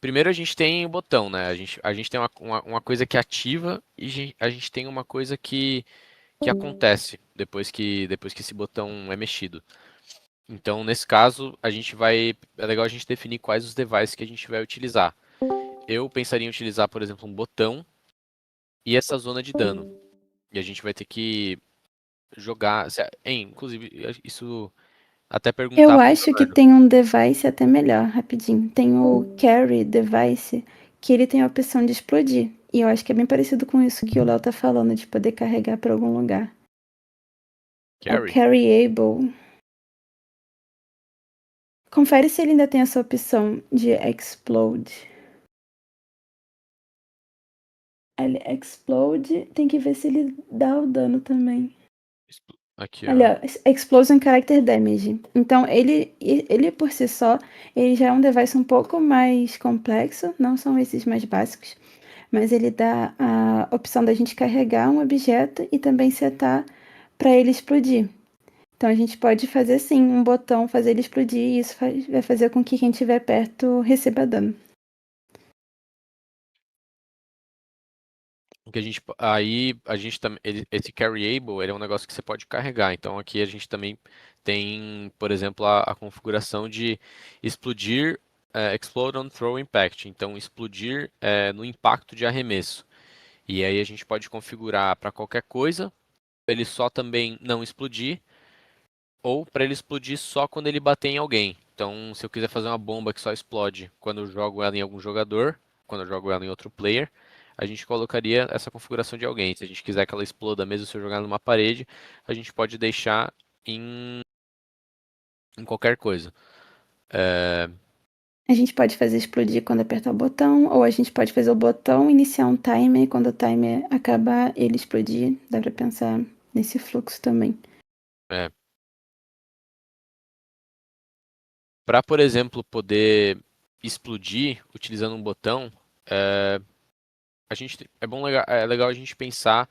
Primeiro a gente tem o botão, né? A gente tem uma coisa que ativa e a gente tem uma coisa que acontece depois que esse botão é mexido. Então, nesse caso, é legal a gente definir quais os devices que a gente vai utilizar. Eu pensaria em utilizar, por exemplo, um botão e essa zona de dano. E a gente vai ter que jogar. Inclusive, isso até Eu perguntar pro acho que Leonardo. tem um device até melhor, rapidinho. Tem o Carry Device, que ele tem a opção de explodir. E eu acho que é bem parecido com isso que o Léo tá falando, de poder carregar para algum lugar. É o Carry. Carryable. Confere se ele ainda tem essa opção de Explode. Ele explode, tem que ver se ele dá o dano também. Aqui, ó. Olha, Explosion Character Damage. Então, ele por si só, ele já é um device um pouco mais complexo, não são esses mais básicos, mas ele dá a opção da gente carregar um objeto e também setar para ele explodir. Então, a gente pode fazer sim um botão, fazer ele explodir, e isso vai fazer com que quem estiver perto receba dano. Que a gente também esse carryable, ele é um negócio que você pode carregar. Então aqui a gente também tem, por exemplo, a configuração de explodir, explode on throw impact. Então explodir no impacto de arremesso. E aí a gente pode configurar para qualquer coisa, pra ele só também não explodir, ou para ele explodir só quando ele bater em alguém. Então, se eu quiser fazer uma bomba que só explode quando eu jogo ela em algum jogador, quando eu jogo ela em outro player, a gente colocaria essa configuração de alguém. Se a gente quiser que ela exploda mesmo se eu jogar numa parede, a gente pode deixar em qualquer coisa. A gente pode fazer explodir quando apertar o botão, ou a gente pode fazer o botão iniciar um timer, e quando o timer acabar, ele explodir. Dá pra pensar nesse fluxo também. Para, por exemplo, poder explodir utilizando um botão, é legal a gente pensar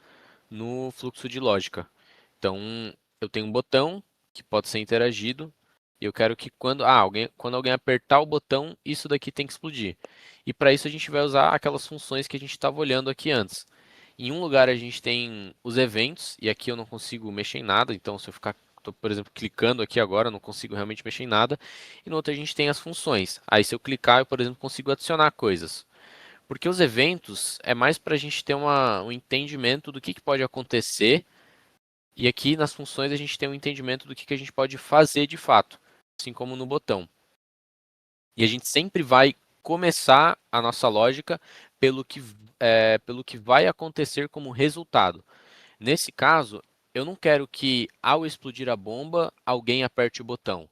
no fluxo de lógica. Então, eu tenho um botão que pode ser interagido e eu quero que quando alguém apertar o botão, isso daqui tem que explodir. E para isso a gente vai usar aquelas funções que a gente estava olhando aqui antes. Em um lugar a gente tem os eventos e aqui eu não consigo mexer em nada, então se eu ficar, tô, por exemplo, clicando aqui agora, eu não consigo realmente mexer em nada. E no outro a gente tem as funções. Aí se eu clicar, eu, por exemplo, consigo adicionar coisas. Porque os eventos é mais para a gente ter um entendimento do que pode acontecer. E aqui nas funções a gente tem um entendimento do que a gente pode fazer de fato, assim como no botão. E a gente sempre vai começar a nossa lógica pelo que vai acontecer como resultado. Nesse caso, eu não quero que ao explodir a bomba, alguém aperte o botão.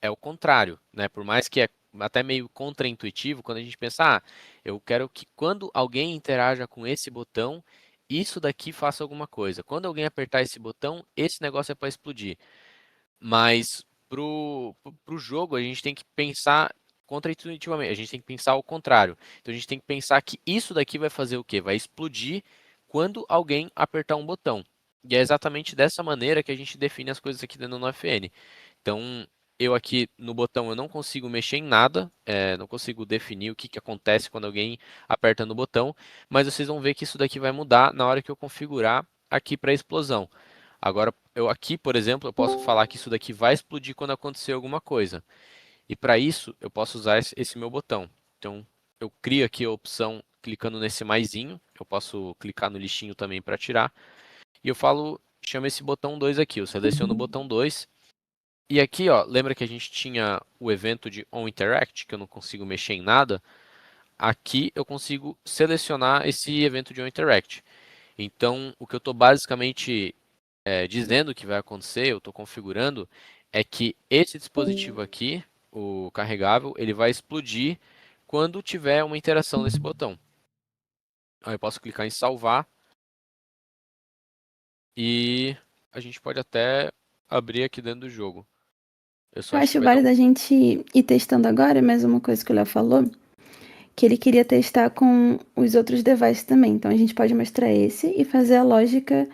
É o contrário, né? Por mais que é até meio contraintuitivo, quando a gente pensa, eu quero que quando alguém interaja com esse botão, isso daqui faça alguma coisa. Quando alguém apertar esse botão, esse negócio é para explodir. Mas pro jogo, a gente tem que pensar contraintuitivamente, a gente tem que pensar ao contrário. Então a gente tem que pensar que isso daqui vai fazer o quê? Vai explodir quando alguém apertar um botão. E é exatamente dessa maneira que a gente define as coisas aqui dentro do FN. Então, eu aqui no botão eu não consigo mexer em nada, não consigo definir o que acontece quando alguém aperta no botão, mas vocês vão ver que isso daqui vai mudar na hora que eu configurar aqui para explosão. Agora, eu aqui, por exemplo, eu posso falar que isso daqui vai explodir quando acontecer alguma coisa. E para isso, eu posso usar esse meu botão. Então, eu crio aqui a opção clicando nesse maisinho, eu posso clicar no lixinho também para tirar, e eu falo, chama esse botão 2 aqui, eu seleciono o botão 2. E aqui, ó, lembra que a gente tinha o evento de onInteract, que eu não consigo mexer em nada? Aqui eu consigo selecionar esse evento de onInteract. Então, o que eu estou basicamente dizendo que vai acontecer, eu estou configurando, é que esse dispositivo aqui, o carregável, ele vai explodir quando tiver uma interação nesse botão. Aí eu posso clicar em salvar e a gente pode até abrir aqui dentro do jogo. Eu só Eu acho que acho vai dar válido a gente ir testando agora, mas uma coisa que o Léo falou, que ele queria testar com os outros devices também. Então a gente pode mostrar esse e fazer a lógica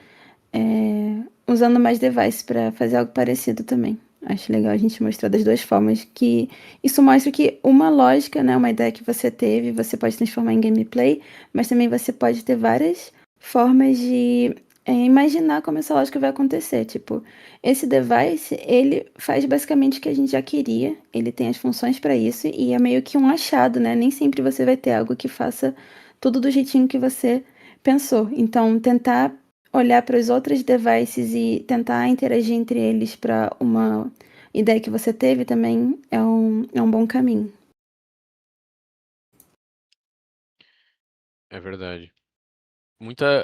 usando mais devices para fazer algo parecido também. Acho legal a gente mostrar das duas formas, que isso mostra que uma lógica, né, uma ideia que você teve, você pode transformar em gameplay, mas também você pode ter várias formas de imaginar como essa lógica vai acontecer. Tipo, esse device, ele faz basicamente o que a gente já queria, ele tem as funções para isso e é meio que um achado, né? Nem sempre você vai ter algo que faça tudo do jeitinho que você pensou. Então, tentar olhar para os outros devices e tentar interagir entre eles para uma ideia que você teve também é um bom caminho. É verdade.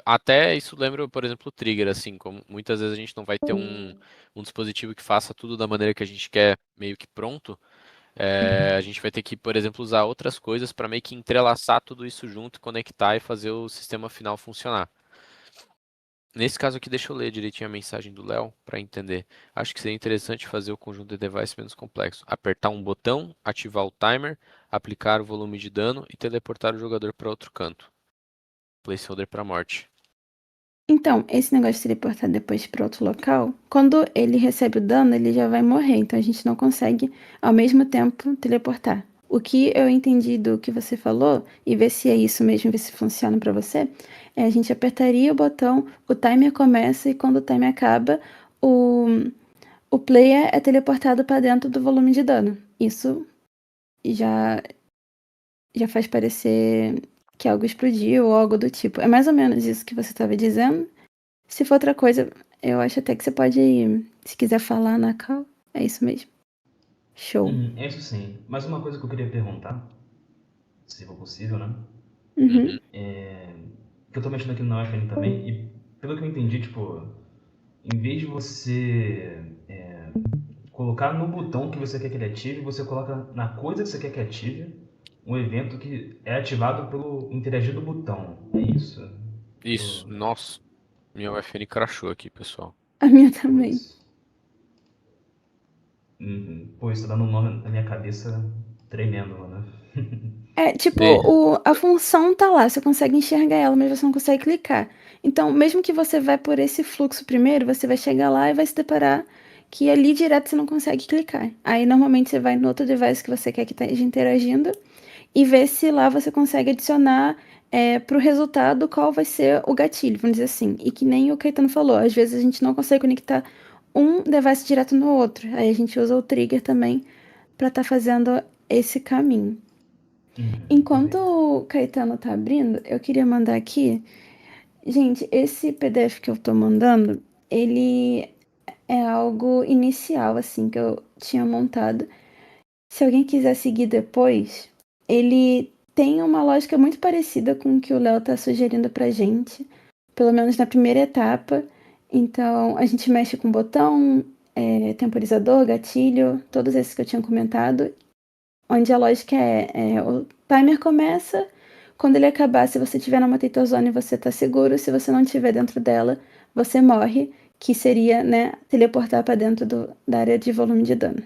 Até isso lembra, por exemplo, o trigger, assim, como muitas vezes a gente não vai ter um dispositivo que faça tudo da maneira que a gente quer, meio que pronto. A gente vai ter que, por exemplo, usar outras coisas para meio que entrelaçar tudo isso junto, conectar e fazer o sistema final funcionar. Nesse caso aqui, deixa eu ler direitinho a mensagem do Léo para entender. Acho que seria interessante fazer o conjunto de device menos complexo. Apertar um botão, ativar o timer, aplicar o volume de dano e teleportar o jogador para outro canto. Placeholder para morte. Então, esse negócio de teleportar depois para outro local, quando ele recebe o dano, ele já vai morrer. Então a gente não consegue ao mesmo tempo teleportar. O que eu entendi do que você falou, e ver se é isso mesmo, ver se funciona para você, é a gente apertaria o botão, o timer começa e quando o timer acaba, o, o player é teleportado para dentro do volume de dano. Isso já, já faz parecer que algo explodiu ou algo do tipo. É mais ou menos isso que você estava dizendo. Se for outra coisa, eu acho até que você pode, se quiser falar na call, é isso mesmo. Show. É isso sim. Mas uma coisa que eu queria perguntar, se for possível, né? Uhum. Que eu tô mexendo aqui no iPhone também, e pelo que eu entendi, tipo, em vez de você colocar no botão que você quer que ele ative, você coloca na coisa que você quer que ative um evento que é ativado pelo interagir do botão. É isso? Isso, Tô- nossa, meu FN crashou aqui, pessoal. A minha também. Pois. Pô, isso tá dando um nome na minha cabeça tremendo, mano. É, tipo, Sei. a função tá lá, você consegue enxergar ela, mas você não consegue clicar. Então, mesmo que você vá por esse fluxo primeiro, você vai chegar lá e vai se deparar que ali direto você não consegue clicar. Aí, normalmente, você vai no outro device que você quer que esteja interagindo e ver se lá você consegue adicionar para o resultado qual vai ser o gatilho, vamos dizer assim. E que nem o Caetano falou, às vezes a gente não consegue conectar um device direto no outro. Aí a gente usa o trigger também para estar fazendo esse caminho. Enquanto Perfeito. o Caetano tá abrindo, eu queria mandar aqui. Gente, esse PDF que eu tô mandando, ele é algo inicial, assim, que eu tinha montado. Se alguém quiser seguir depois, ele tem uma lógica muito parecida com o que o Léo tá sugerindo pra gente, pelo menos na primeira etapa. Então, a gente mexe com botão, temporizador, gatilho, todos esses que eu tinha comentado, onde a lógica o timer começa, quando ele acabar, se você estiver numa Tater Zone, você tá seguro, se você não estiver dentro dela, você morre, que seria, né, teleportar para dentro da área de volume de dano.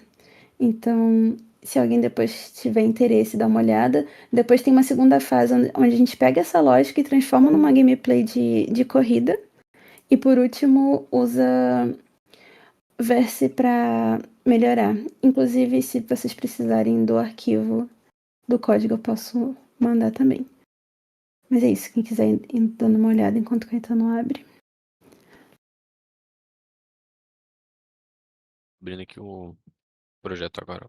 Então, se alguém depois tiver interesse, dá uma olhada. Depois tem uma segunda fase onde a gente pega essa lógica e transforma numa gameplay de corrida. E por último, usa Verse para melhorar. Inclusive, se vocês precisarem do arquivo do código, eu posso mandar também. Mas é isso, quem quiser ir dando uma olhada enquanto o Caetano abre. Abrindo aqui o projeto agora.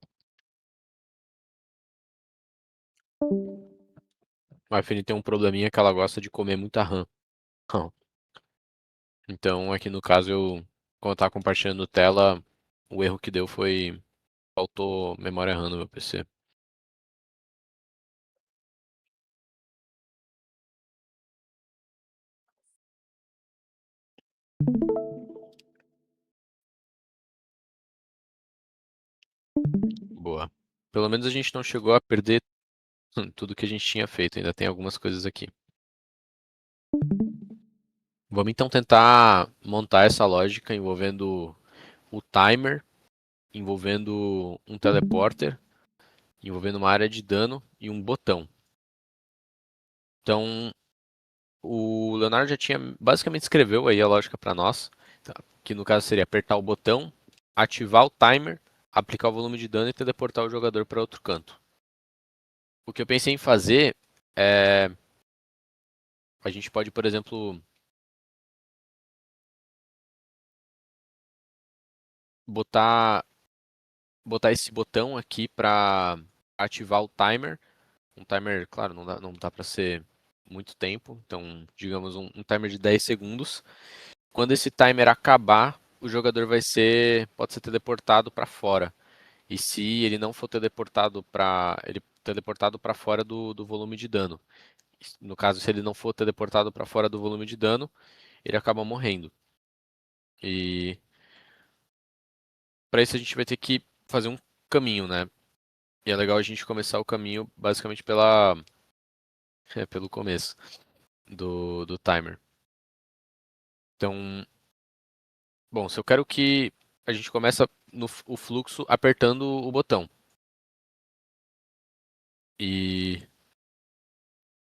A FN tem um probleminha que ela gosta de comer muita RAM. Então, aqui no caso, quando eu tava compartilhando tela, o erro que deu foi faltou memória RAM no meu PC. Boa. Pelo menos a gente não chegou a perder tudo que a gente tinha feito, ainda tem algumas coisas aqui. Vamos então tentar montar essa lógica envolvendo o timer envolvendo um teleporter, envolvendo uma área de dano e um botão. Então, o Leonardo já tinha basicamente escreveu aí a lógica para nós, tá? Que no caso seria apertar o botão, ativar o timer, aplicar o volume de dano e teleportar o jogador para outro canto. O que eu pensei em fazer é... A gente pode, por exemplo, botar esse botão aqui para ativar o timer. Um timer, claro, não dá para ser muito tempo. Então, digamos, um timer de 10 segundos. Quando esse timer acabar, o jogador pode ser teleportado para fora. E se ele não for teleportado para fora do volume de dano. No caso, se ele não for teleportado para fora do volume de dano, ele acaba morrendo. E para isso a gente vai ter que fazer um caminho, né? E é legal a gente começar o caminho basicamente pelo começo do timer. Então, bom, se eu quero que a gente começa o fluxo apertando o botão. E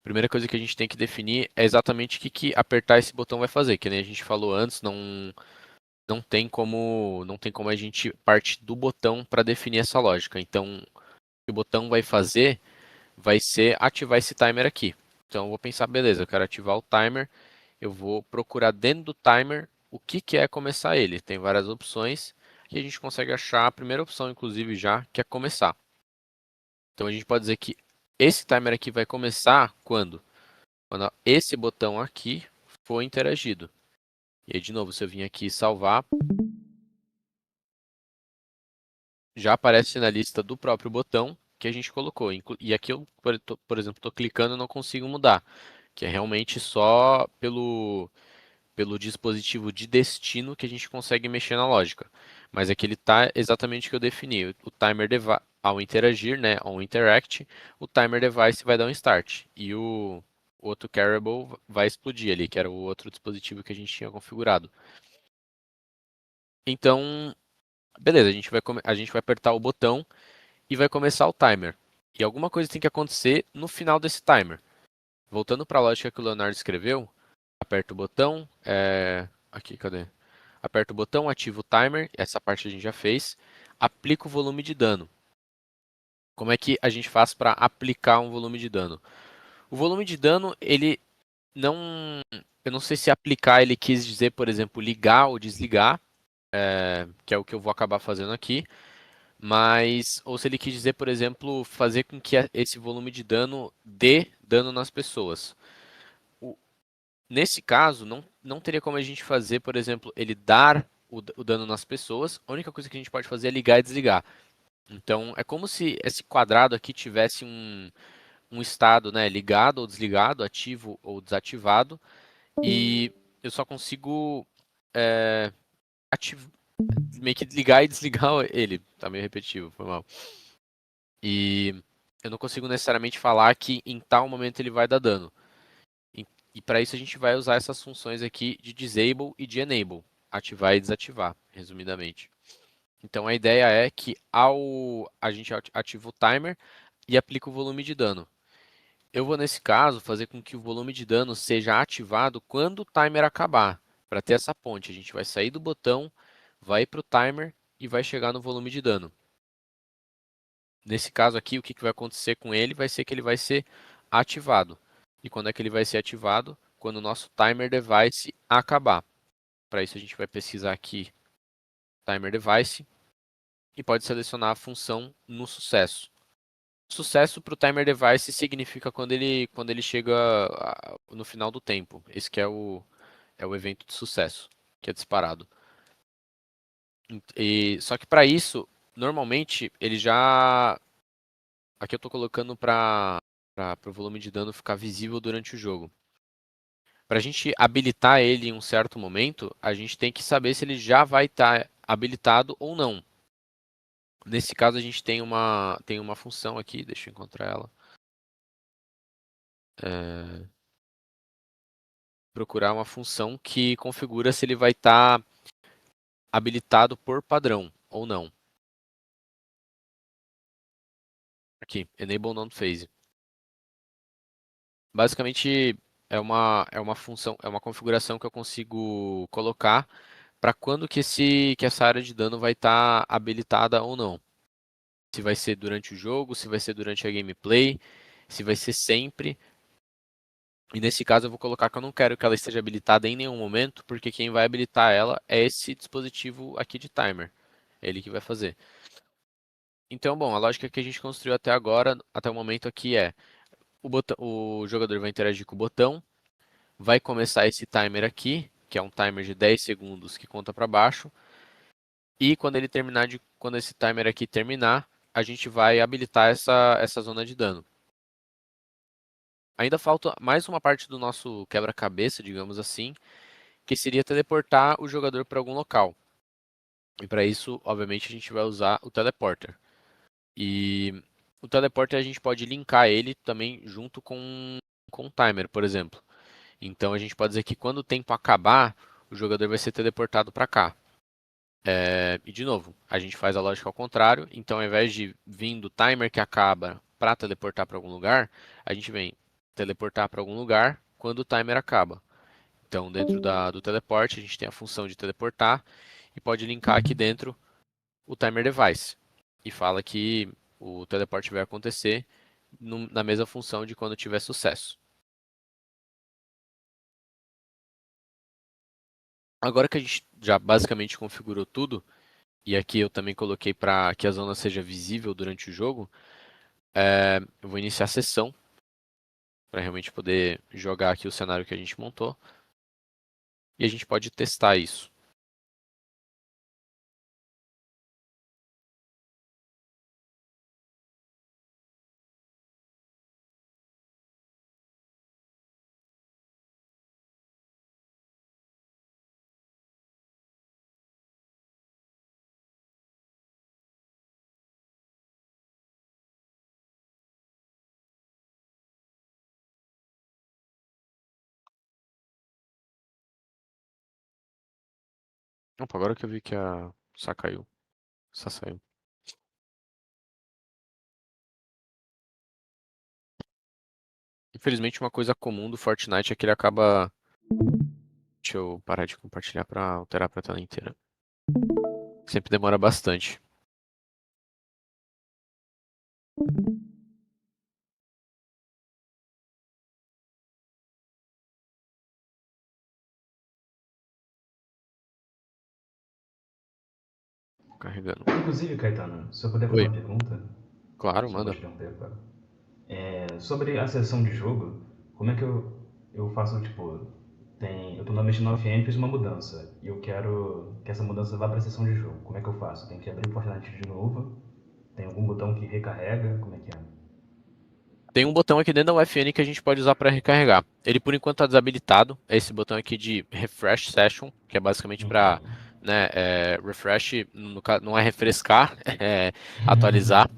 a primeira coisa que a gente tem que definir é exatamente o que apertar esse botão vai fazer. Que nem a gente falou antes, não tem como a gente partir do botão para definir essa lógica. Então, o que o botão vai fazer vai ser ativar esse timer aqui. Então, eu vou pensar, beleza, eu quero ativar o timer. Eu vou procurar dentro do timer o que é começar ele. Tem várias opções e a gente consegue achar a primeira opção, inclusive, já, que é começar. Então a gente pode dizer que esse timer aqui vai começar quando esse botão aqui for interagido. E aí, de novo, se eu vim aqui salvar, já aparece na lista do próprio botão que a gente colocou. E aqui eu, por exemplo, estou clicando e não consigo mudar, que é realmente só pelo dispositivo de destino que a gente consegue mexer na lógica. Mas aqui ele está exatamente o que eu defini. O timer ao interagir, né, ao interact, o timer device vai dar um start. E o outro carryable vai explodir ali, que era o outro dispositivo que a gente tinha configurado. Então, beleza, a gente vai apertar o botão e vai começar o timer. E alguma coisa tem que acontecer no final desse timer. Voltando para a lógica que o Leonardo escreveu, aperta o botão, aqui, cadê? Aperta o botão, ativa o timer, essa parte a gente já fez. Aplica o volume de dano. Como é que a gente faz para aplicar um volume de dano? O volume de dano, ele não... Eu não sei se aplicar ele quis dizer, por exemplo, ligar ou desligar, que é o que eu vou acabar fazendo aqui. Mas, ou se ele quis dizer, por exemplo, fazer com que esse volume de dano dê dano nas pessoas. Nesse caso, não teria como a gente fazer, por exemplo, ele dar o dano nas pessoas. A única coisa que a gente pode fazer é ligar e desligar. Então, é como se esse quadrado aqui tivesse um estado, né, ligado ou desligado, ativo ou desativado. E eu só consigo meio que ligar e desligar ele. Tá meio repetitivo, foi mal. E eu não consigo necessariamente falar que em tal momento ele vai dar dano. E para isso a gente vai usar essas funções aqui de disable e de enable, ativar e desativar, resumidamente. Então a ideia é que a gente ativa o timer e aplica o volume de dano. Eu vou nesse caso fazer com que o volume de dano seja ativado quando o timer acabar. Para ter essa ponte, a gente vai sair do botão, vai para o timer e vai chegar no volume de dano. Nesse caso aqui, o que vai acontecer com ele vai ser que ele vai ser ativado. E quando é que ele vai ser ativado? Quando o nosso timer device acabar. Para isso a gente vai pesquisar aqui timer device e pode selecionar a função no sucesso. Sucesso para o timer device significa quando ele chega no final do tempo. Esse que é o evento de sucesso, que é disparado. Só que para isso, normalmente, ele já... Aqui eu estou colocando para o volume de dano ficar visível durante o jogo. Para a gente habilitar ele em um certo momento, a gente tem que saber se ele já vai estar habilitado ou não. Nesse caso, a gente tem uma função aqui, deixa eu encontrar ela. Procurar uma função que configura se ele vai estar habilitado por padrão ou não. Aqui, Enable Non-Phase. Basicamente é uma função, é uma configuração que eu consigo colocar para quando que essa área de dano vai estar habilitada ou não. Se vai ser durante o jogo, se vai ser durante a gameplay, se vai ser sempre. E nesse caso eu vou colocar que eu não quero que ela esteja habilitada em nenhum momento, porque quem vai habilitar ela é esse dispositivo aqui de timer. É ele que vai fazer. Então, bom, a lógica que a gente construiu até agora, até o momento aqui é o jogador vai interagir com o botão, vai começar esse timer aqui, que é um timer de 10 segundos que conta para baixo, e quando esse timer aqui terminar, a gente vai habilitar essa zona de dano. Ainda falta mais uma parte do nosso quebra-cabeça, digamos assim, que seria teleportar o jogador para algum local. E para isso, obviamente, a gente vai usar o teleporter. E o teleporter a gente pode linkar ele também junto com o timer, por exemplo. Então a gente pode dizer que quando o tempo acabar, o jogador vai ser teleportado para cá. E de novo, a gente faz a lógica ao contrário. Então ao invés de vir do timer que acaba para teleportar para algum lugar, a gente vem teleportar para algum lugar quando o timer acaba. Então dentro do teleporte a gente tem a função de teleportar e pode linkar aqui dentro o timer device. E fala que o teleporte vai acontecer na mesma função de quando tiver sucesso. Agora que a gente já basicamente configurou tudo, e aqui eu também coloquei para que a zona seja visível durante o jogo, eu vou iniciar a sessão para realmente poder jogar aqui o cenário que a gente montou. E a gente pode testar isso. Opa, agora que eu vi que a Sá caiu. Sá saiu. Infelizmente, uma coisa comum do Fortnite é que ele acaba. Deixa eu parar de compartilhar para alterar para a tela inteira. Sempre demora bastante. Carregando. Inclusive, Caetano, se eu puder fazer Oi, uma pergunta, claro, se eu vou manda. te interromper agora. Sobre a sessão de jogo, como é que eu faço, tipo, eu tô novamente no FM, fiz uma mudança, e eu quero que essa mudança vá para a sessão de jogo. Como é que eu faço? Tem que abrir o Fortnite de novo? Tem algum botão que recarrega? Como é que é? Tem um botão aqui dentro da UFN que a gente pode usar para recarregar. Ele por enquanto está desabilitado. É esse botão aqui de Refresh Session, que é basicamente para, né, refresh, não é refrescar, é atualizar.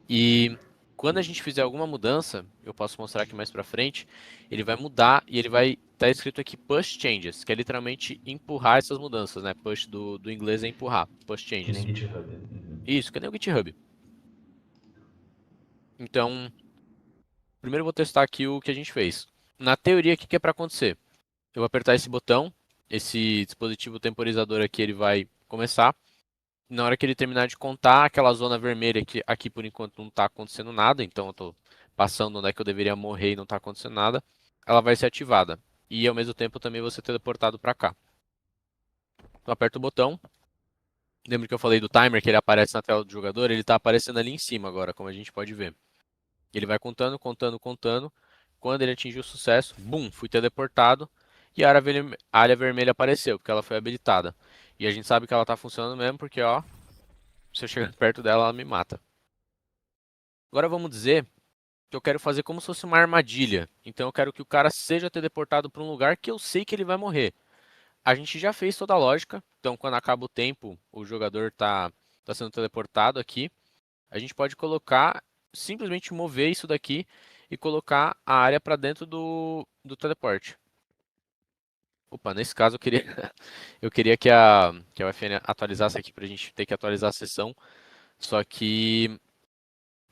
E quando a gente fizer alguma mudança, eu posso mostrar aqui mais para frente, ele vai mudar e ele vai estar escrito aqui Push Changes, que é literalmente empurrar essas mudanças, né? Push do inglês é empurrar, Push Que nem Changes. GitHub. Uhum. Isso, que nem o GitHub. Então, primeiro eu vou testar aqui o que a gente fez. Na teoria, o que é para acontecer? Eu vou apertar esse botão, esse dispositivo temporizador aqui ele vai começar. Na hora que ele terminar de contar, aquela zona vermelha que aqui por enquanto não está acontecendo nada, então eu estou passando onde é que eu deveria morrer e não está acontecendo nada, ela vai ser ativada. E ao mesmo tempo eu também vou ser teleportado para cá. Então aperto o botão. Lembra que eu falei do timer que ele aparece na tela do jogador? Ele está aparecendo ali em cima agora, como a gente pode ver. Ele vai contando, contando, contando. Quando ele atingiu o sucesso, bum, fui teleportado e a área vermelha apareceu, porque ela foi habilitada. E a gente sabe que ela está funcionando mesmo, porque ó, se eu chegar perto dela, ela me mata. Agora vamos dizer que eu quero fazer como se fosse uma armadilha. Então eu quero que o cara seja teleportado para um lugar que eu sei que ele vai morrer. A gente já fez toda a lógica, então quando acaba o tempo, o jogador tá sendo teleportado aqui. A gente pode colocar, simplesmente mover isso daqui e colocar a área para dentro do teleporte. Opa, nesse caso eu queria, eu queria que a UFN atualizasse aqui para a gente ter que atualizar a sessão. Só que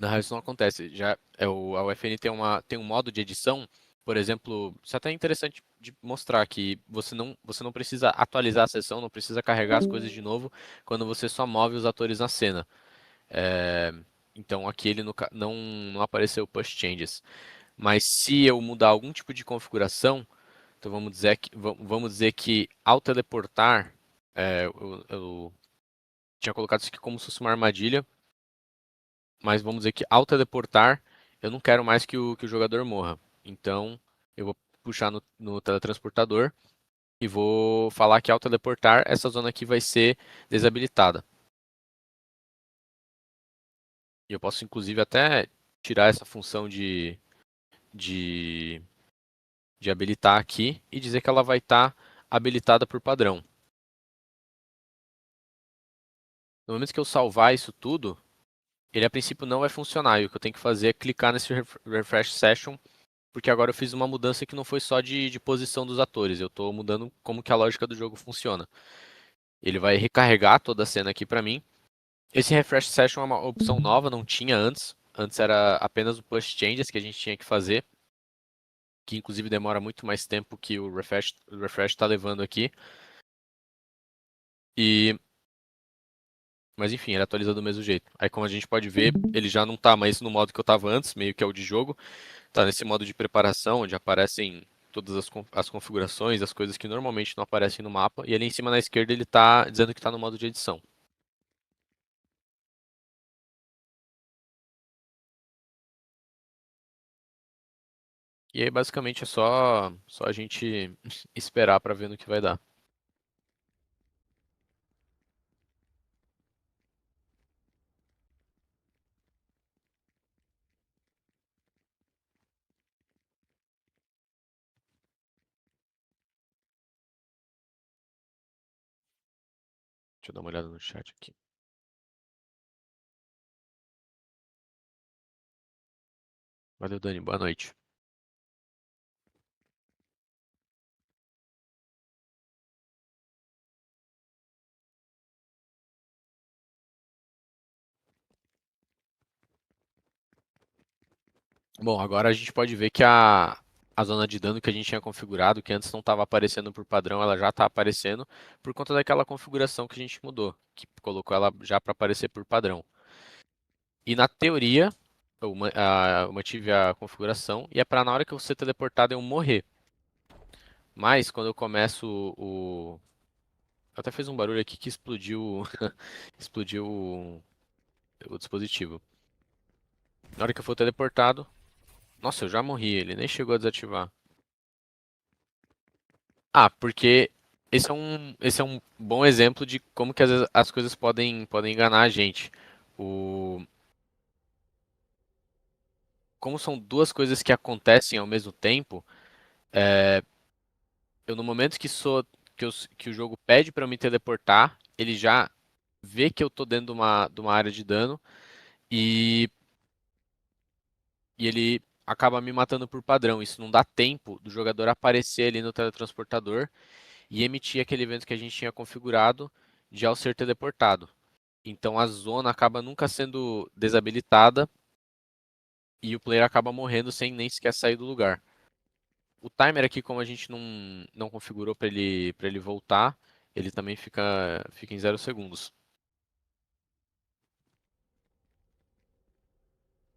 Na real, isso não acontece. Já a UFN tem um modo de edição, por exemplo, isso até é interessante de mostrar que você não precisa atualizar a sessão, não precisa carregar as coisas de novo quando você só move os atores na cena. É, então aqui ele não apareceu push changes. Mas se eu mudar algum tipo de configuração, então vamos dizer que ao teleportar, eu tinha colocado isso aqui como se fosse uma armadilha, mas vamos dizer que ao teleportar, eu não quero mais que o jogador morra. Então, eu vou puxar no teletransportador e vou falar que ao teleportar, essa zona aqui vai ser desabilitada. E eu posso, inclusive, até tirar essa função de, de habilitar aqui e dizer que ela vai estar habilitada por padrão. No momento que eu salvar isso tudo, ele a princípio não vai funcionar. E o que eu tenho que fazer é clicar nesse Refresh Session, porque agora eu fiz uma mudança que não foi só de posição dos atores, eu estou mudando como que a lógica do jogo funciona. Ele vai recarregar toda a cena aqui para mim. Esse Refresh Session é uma opção nova, não tinha antes. Antes era apenas o Push Changes que a gente tinha que fazer, que inclusive demora muito mais tempo que o Refresh está levando aqui. Mas enfim, ele atualiza do mesmo jeito. Aí como a gente pode ver, ele já não está mais no modo que eu estava antes, meio que é o de jogo. Tá nesse modo de preparação, onde aparecem todas as configurações, as coisas que normalmente não aparecem no mapa. E ali em cima na esquerda ele está dizendo que está no modo de edição. E aí basicamente é só a gente esperar para ver no que vai dar. Deixa eu dar uma olhada no chat aqui. Valeu, Dani. Boa noite. Bom, agora a gente pode ver que a zona de dano que a gente tinha configurado, que antes não estava aparecendo por padrão, ela já está aparecendo por conta daquela configuração que a gente mudou, que colocou ela já para aparecer por padrão. E na teoria, eu mantive a configuração e é para na hora que eu ser teleportado eu morrer. Mas quando eu começo o... Eu até fez um barulho aqui que explodiu, explodiu o dispositivo. Na hora que eu for teleportado... Nossa, eu já morri, ele nem chegou a desativar. Ah, porque esse é um bom exemplo de como que às vezes as coisas podem enganar a gente. O, como são duas coisas que acontecem ao mesmo tempo, eu no momento que o jogo pede para eu me teleportar, ele já vê que eu tô dentro de uma área de dano e, e ele acaba me matando por padrão. Isso não dá tempo do jogador aparecer ali no teletransportador e emitir aquele evento que a gente tinha configurado de ao ser teleportado. Então a zona acaba nunca sendo desabilitada e o player acaba morrendo sem nem sequer sair do lugar. O timer aqui, como a gente não configurou para ele voltar, ele também fica em 0 segundos.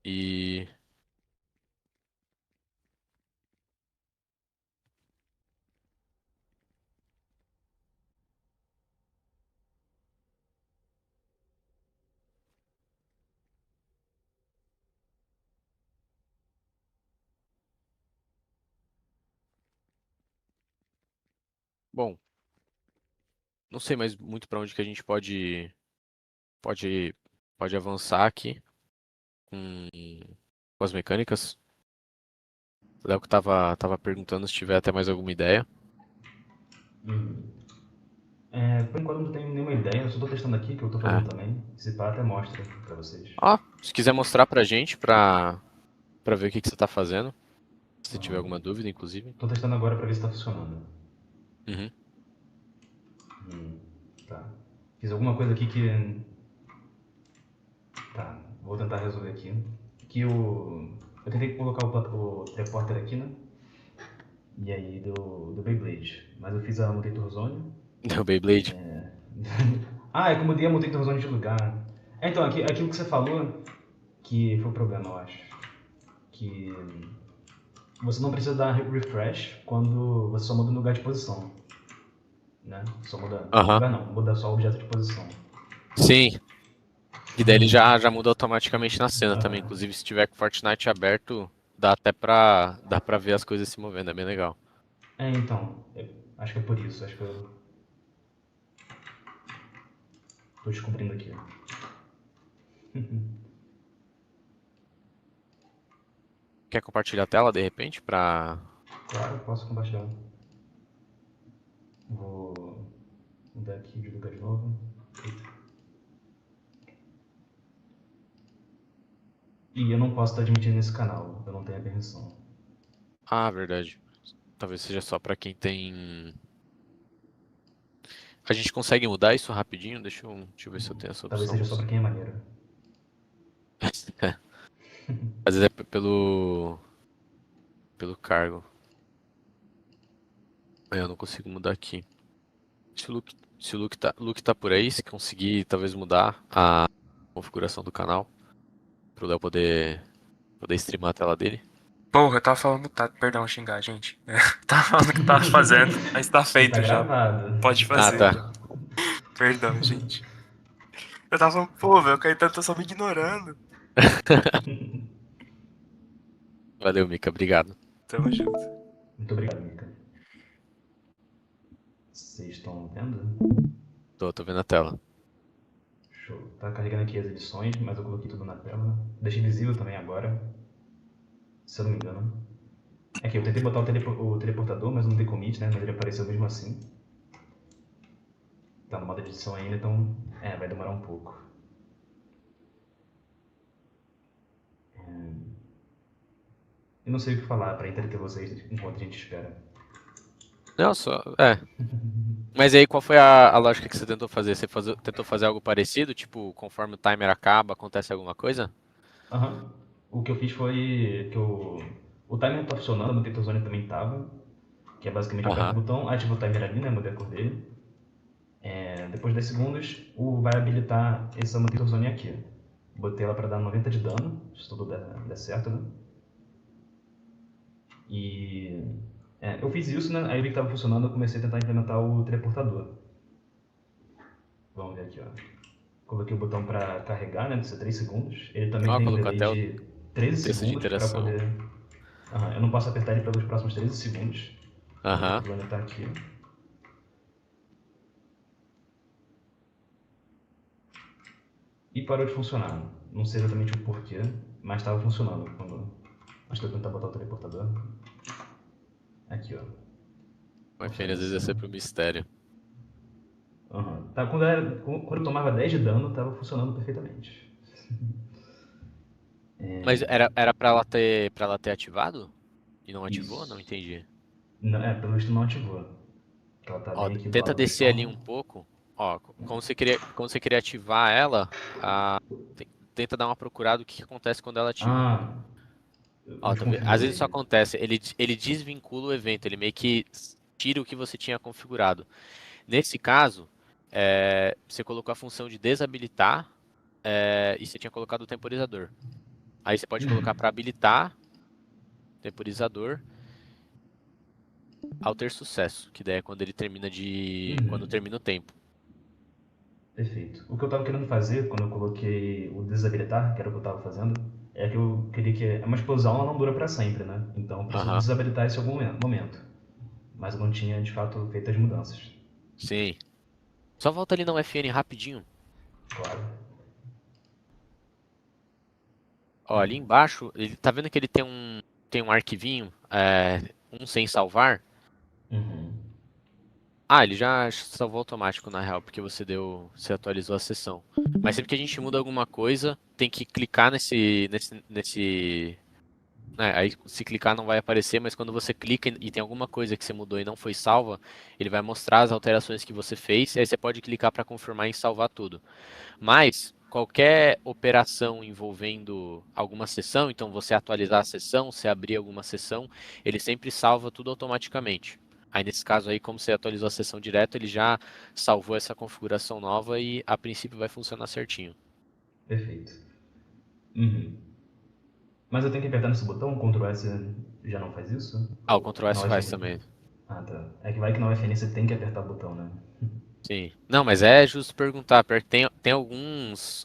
E bom, não sei mais muito para onde que a gente pode pode avançar aqui com, com as mecânicas. O Léo que tava perguntando se tiver até mais alguma ideia. Uhum. Por enquanto não tenho nenhuma ideia, eu só tô testando aqui, que eu tô É. fazendo também. Se pá, até mostra pra vocês. Ó, se quiser mostrar pra gente, pra ver o que que você tá fazendo, se tiver Aham. alguma dúvida, inclusive. Tô testando agora pra ver se tá funcionando. Uhum. Tá. Fiz alguma coisa aqui que... Tá. Vou tentar resolver aqui. Eu tentei colocar o teleporter aqui, né? E aí do Beyblade. Mas eu fiz a Mutator Zone. Deu Beyblade. Ah, é que eu mudei a Mutator Zone de lugar. Então, aquilo que você falou, que foi o problema, eu acho. Que você não precisa dar refresh quando você só muda o lugar de posição. Né? Só muda. Aham. Lugar não, muda só o objeto de posição. Sim. E daí ele já muda automaticamente na cena também. Aham. Inclusive, se tiver com Fortnite aberto, dá pra ver as coisas se movendo. É bem legal. Então, acho que é por isso. Acho que eu tô descobrindo aqui. Quer compartilhar a tela de repente pra. Claro, posso compartilhar. Vou mudar aqui de lugar de novo. Eita. E eu não posso estar admitindo nesse canal, eu não tenho a permissão. Ah, verdade. Talvez seja só pra quem tem. A gente consegue mudar isso rapidinho? Deixa eu ver se eu tenho essa Talvez opção. seja só pra quem é maneiro. Às vezes é pelo cargo. Eu não consigo mudar aqui. Se o Luke tá por aí, se conseguir talvez mudar a configuração do canal, pro Léo poder streamar a tela dele. Porra, eu tava falando, tá, perdão, xingar, gente. Tava falando o que eu tava fazendo, mas tá feito Tá já. gravado. Pode fazer. tá. Perdão, gente. Eu tava falando, pô, velho, o Caetano tá só me ignorando. Valeu, Mika, obrigado. Tamo junto. Muito obrigado, Mika. Vocês estão vendo? Tô vendo a tela. Show. Tá carregando aqui as edições, mas eu coloquei tudo na tela. Deixei visível também agora. Se eu não me engano. Aqui, eu tentei botar o teleportador, mas não dei commit, né? Mas ele apareceu mesmo assim. Tá no modo de edição ainda, então vai demorar um pouco. Eu não sei o que falar pra entreter vocês enquanto a gente espera. Não, só. Mas aí qual foi a lógica que você tentou fazer? Tentou fazer algo parecido? Tipo, conforme o timer acaba, acontece alguma coisa? Aham. O que eu fiz foi que o timer tá funcionando, a Mutator Zone também tava. Que é basicamente aperta o Aham. botão, ativa o timer ali, né? Mudei a cor dele. Depois de 10 segundos, vai habilitar essa Mutator Zone aqui. Botei ela pra dar 90 de dano, se tudo der certo, né? E eu fiz isso, né? Aí eu vi que tava funcionando, eu comecei a tentar implementar o teleportador. Vamos ver aqui, ó. Coloquei o botão para carregar, né? Precisa 3 segundos. Ele também tem um Colocou delay até o de 13 texto de segundos para interação. poder. Eu não posso apertar ele pelos próximos 13 segundos. Aham. O plano tá aqui. E parou de funcionar. Não sei exatamente o porquê, mas estava funcionando quando. Acho que eu tentar botar o teleportador. Aqui, ó. Mas às vezes é sempre um mistério. Tá, quando eu tomava 10 de dano, tava funcionando perfeitamente. Mas era pra ela ter ativado? E não ativou? Isso. Não entendi. Não, pelo visto não ativou. Ela tá Ó, bem aqui do tenta lado do descer ali chão. um pouco. Ó, quando você queria ativar ela, tenta dar uma procurada do que acontece quando ela ativa. Ó, tá vendo? Às vezes isso Configurei. acontece, ele desvincula o evento, ele meio que tira o que você tinha configurado. Nesse caso, você colocou a função de desabilitar e você tinha colocado o temporizador. Aí você pode colocar para habilitar temporizador ao ter sucesso, que daí é quando ele termina quando termina o tempo. Perfeito. O que eu tava querendo fazer quando eu coloquei o desabilitar, que era o que eu tava fazendo, é que eu queria que uma explosão ela não dura pra sempre, né? Então eu preciso Aham. desabilitar isso em algum momento. Mas eu não tinha de fato feito as mudanças. Sim. Só volta ali na UFN rapidinho. Claro. Ó, ali embaixo, ele tá vendo que ele tem um arquivinho, um sem salvar? Uhum. Ah, ele já salvou automático na real, porque você atualizou a sessão. Mas sempre que a gente muda alguma coisa, tem que clicar aí se clicar não vai aparecer, mas quando você clica e tem alguma coisa que você mudou e não foi salva, ele vai mostrar as alterações que você fez, e aí você pode clicar para confirmar e salvar tudo. Mas, qualquer operação envolvendo alguma sessão, então você atualizar a sessão, você abrir alguma sessão, ele sempre salva tudo automaticamente. Aí nesse caso aí, como você atualizou a sessão direto, ele já salvou essa configuração nova e a princípio vai funcionar certinho. Perfeito. Uhum. Mas eu tenho que apertar nesse botão? O Ctrl S já não faz isso? Ah, o Ctrl Na S faz UFN. também. Ah, tá. É que vai que na UFN você tem que apertar o botão, né? Sim. Não, mas é justo perguntar. Tem alguns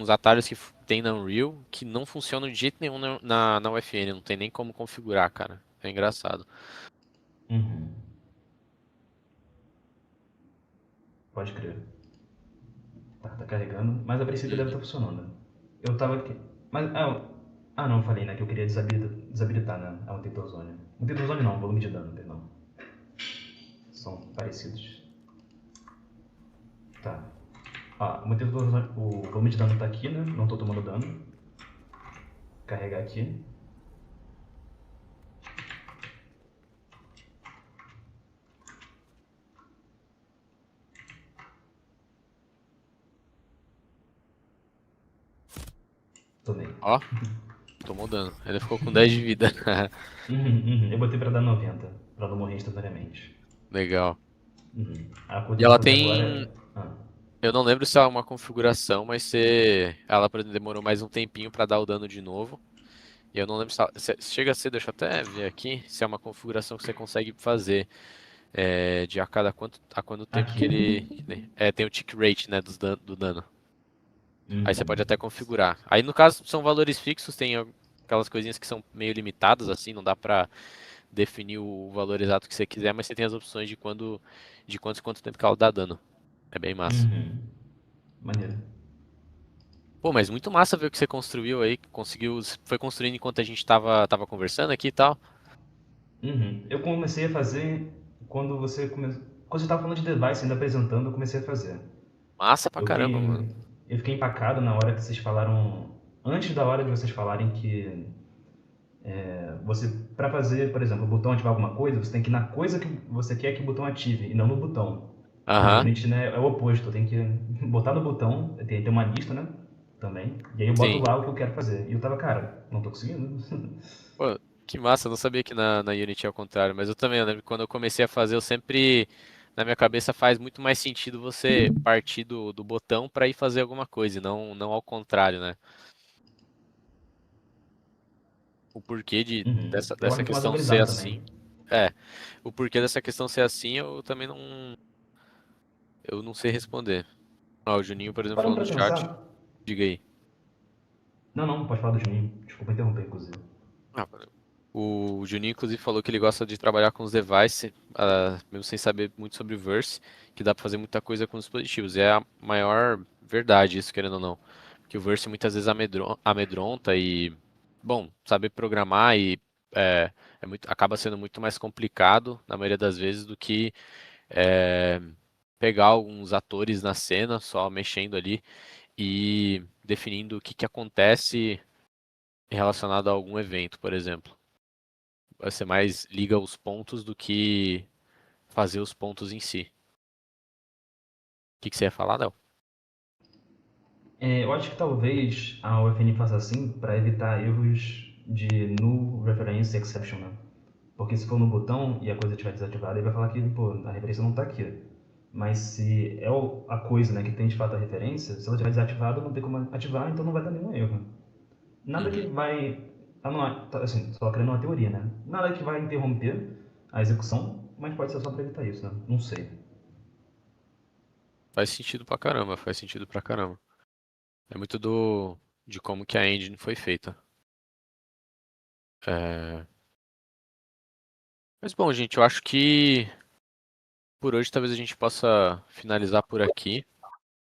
atalhos que tem na Unreal que não funcionam de jeito nenhum na UFN. Não tem nem como configurar, cara. É engraçado. Uhum. Pode crer. Tá carregando. Mas a princípio deve Uhum. estar funcionando. Eu tava aqui. Mas. Não, eu falei, né? Que eu queria desabilitar, né? A Mutator Zone. Mutator Zone não, volume de dano, perdão. São parecidos. Tá. O volume de dano tá aqui, né? Não tô tomando dano. Carregar aqui. Tomei. Ó, tomou dano. Ele ficou com 10 de vida. Eu botei pra dar 90, pra não morrer instantaneamente. Legal. A coisa E que eu ela vou fazer agora tem. é. Ah, Eu não lembro se é uma configuração, mas ela por exemplo, demorou mais um tempinho pra dar o dano de novo. E eu não lembro se chega a ser, deixa eu até ver aqui, se é uma configuração que você consegue fazer de a quanto tempo que aqui. ele. Tem o tick rate, né, do dano. Aí você pode Uhum. até configurar. Aí no caso são valores fixos, tem aquelas coisinhas que são meio limitadas, assim, não dá pra definir o valor exato que você quiser, mas você tem as opções de quanto tempo que ela dá dano. É bem massa. Uhum. Maneiro. Pô, mas muito massa ver o que você construiu aí, foi construindo enquanto a gente tava conversando aqui e tal. Eu comecei a fazer quando você estava falando de device ainda apresentando, eu comecei a fazer. Massa pra Eu caramba, mano. fiquei, eu fiquei empacado na hora que vocês falaram, antes da hora de vocês falarem que você, para fazer, por exemplo, o botão ativar alguma coisa, você tem que ir na coisa que você quer que o botão ative e não no botão. Na Aham, Unity, né, é o oposto, eu tenho que botar no botão, tem uma lista, né, também, e aí eu boto sim. lá o que eu quero fazer. E eu tava, cara, não tô conseguindo. Pô, que massa, eu não sabia que na Unity é ao contrário, mas eu também, eu lembro que quando eu comecei a fazer, eu sempre, na minha cabeça faz muito mais sentido você partir do botão pra ir fazer alguma coisa, e não ao contrário, né? O porquê Eu acho dessa muito mais questão ser organizado também. assim, é, o porquê dessa questão ser assim, eu também eu não sei responder. Ah, o Juninho, por exemplo, Parando falou no pra chat, pensar, diga aí. não, pode falar do Juninho, desculpa interromper, inclusive. Ah, o Juninho, inclusive, falou que ele gosta de trabalhar com os devices, mesmo sem saber muito sobre o Verse, que dá pra fazer muita coisa com os dispositivos. E é a maior verdade isso, querendo ou não. Porque o Verse muitas vezes amedronta e, bom, saber programar é, acaba sendo muito mais complicado, na maioria das vezes, do que é, pegar alguns atores na cena, só mexendo ali e definindo o que que acontece relacionado a algum evento, por exemplo. Você mais liga os pontos do que fazer os pontos em si. O que que você ia falar, Léo? Eu acho que talvez a UFN faça assim para evitar erros de null reference exception, né? Porque se for no botão e a coisa estiver desativada, ele vai falar que pô, a referência não está aqui. Mas se é a coisa, né, que tem de fato a referência, se ela estiver desativada, não tem como ativar, então não vai dar nenhum erro. Nada que Uhum. vai. Assim, só criando uma teoria, né? Nada que vai interromper a execução, mas pode ser só para evitar isso, né? Não sei. Faz sentido pra caramba, faz sentido pra caramba. É muito de como que a engine foi feita. É, Mas bom, gente, eu acho que por hoje talvez a gente possa finalizar por aqui.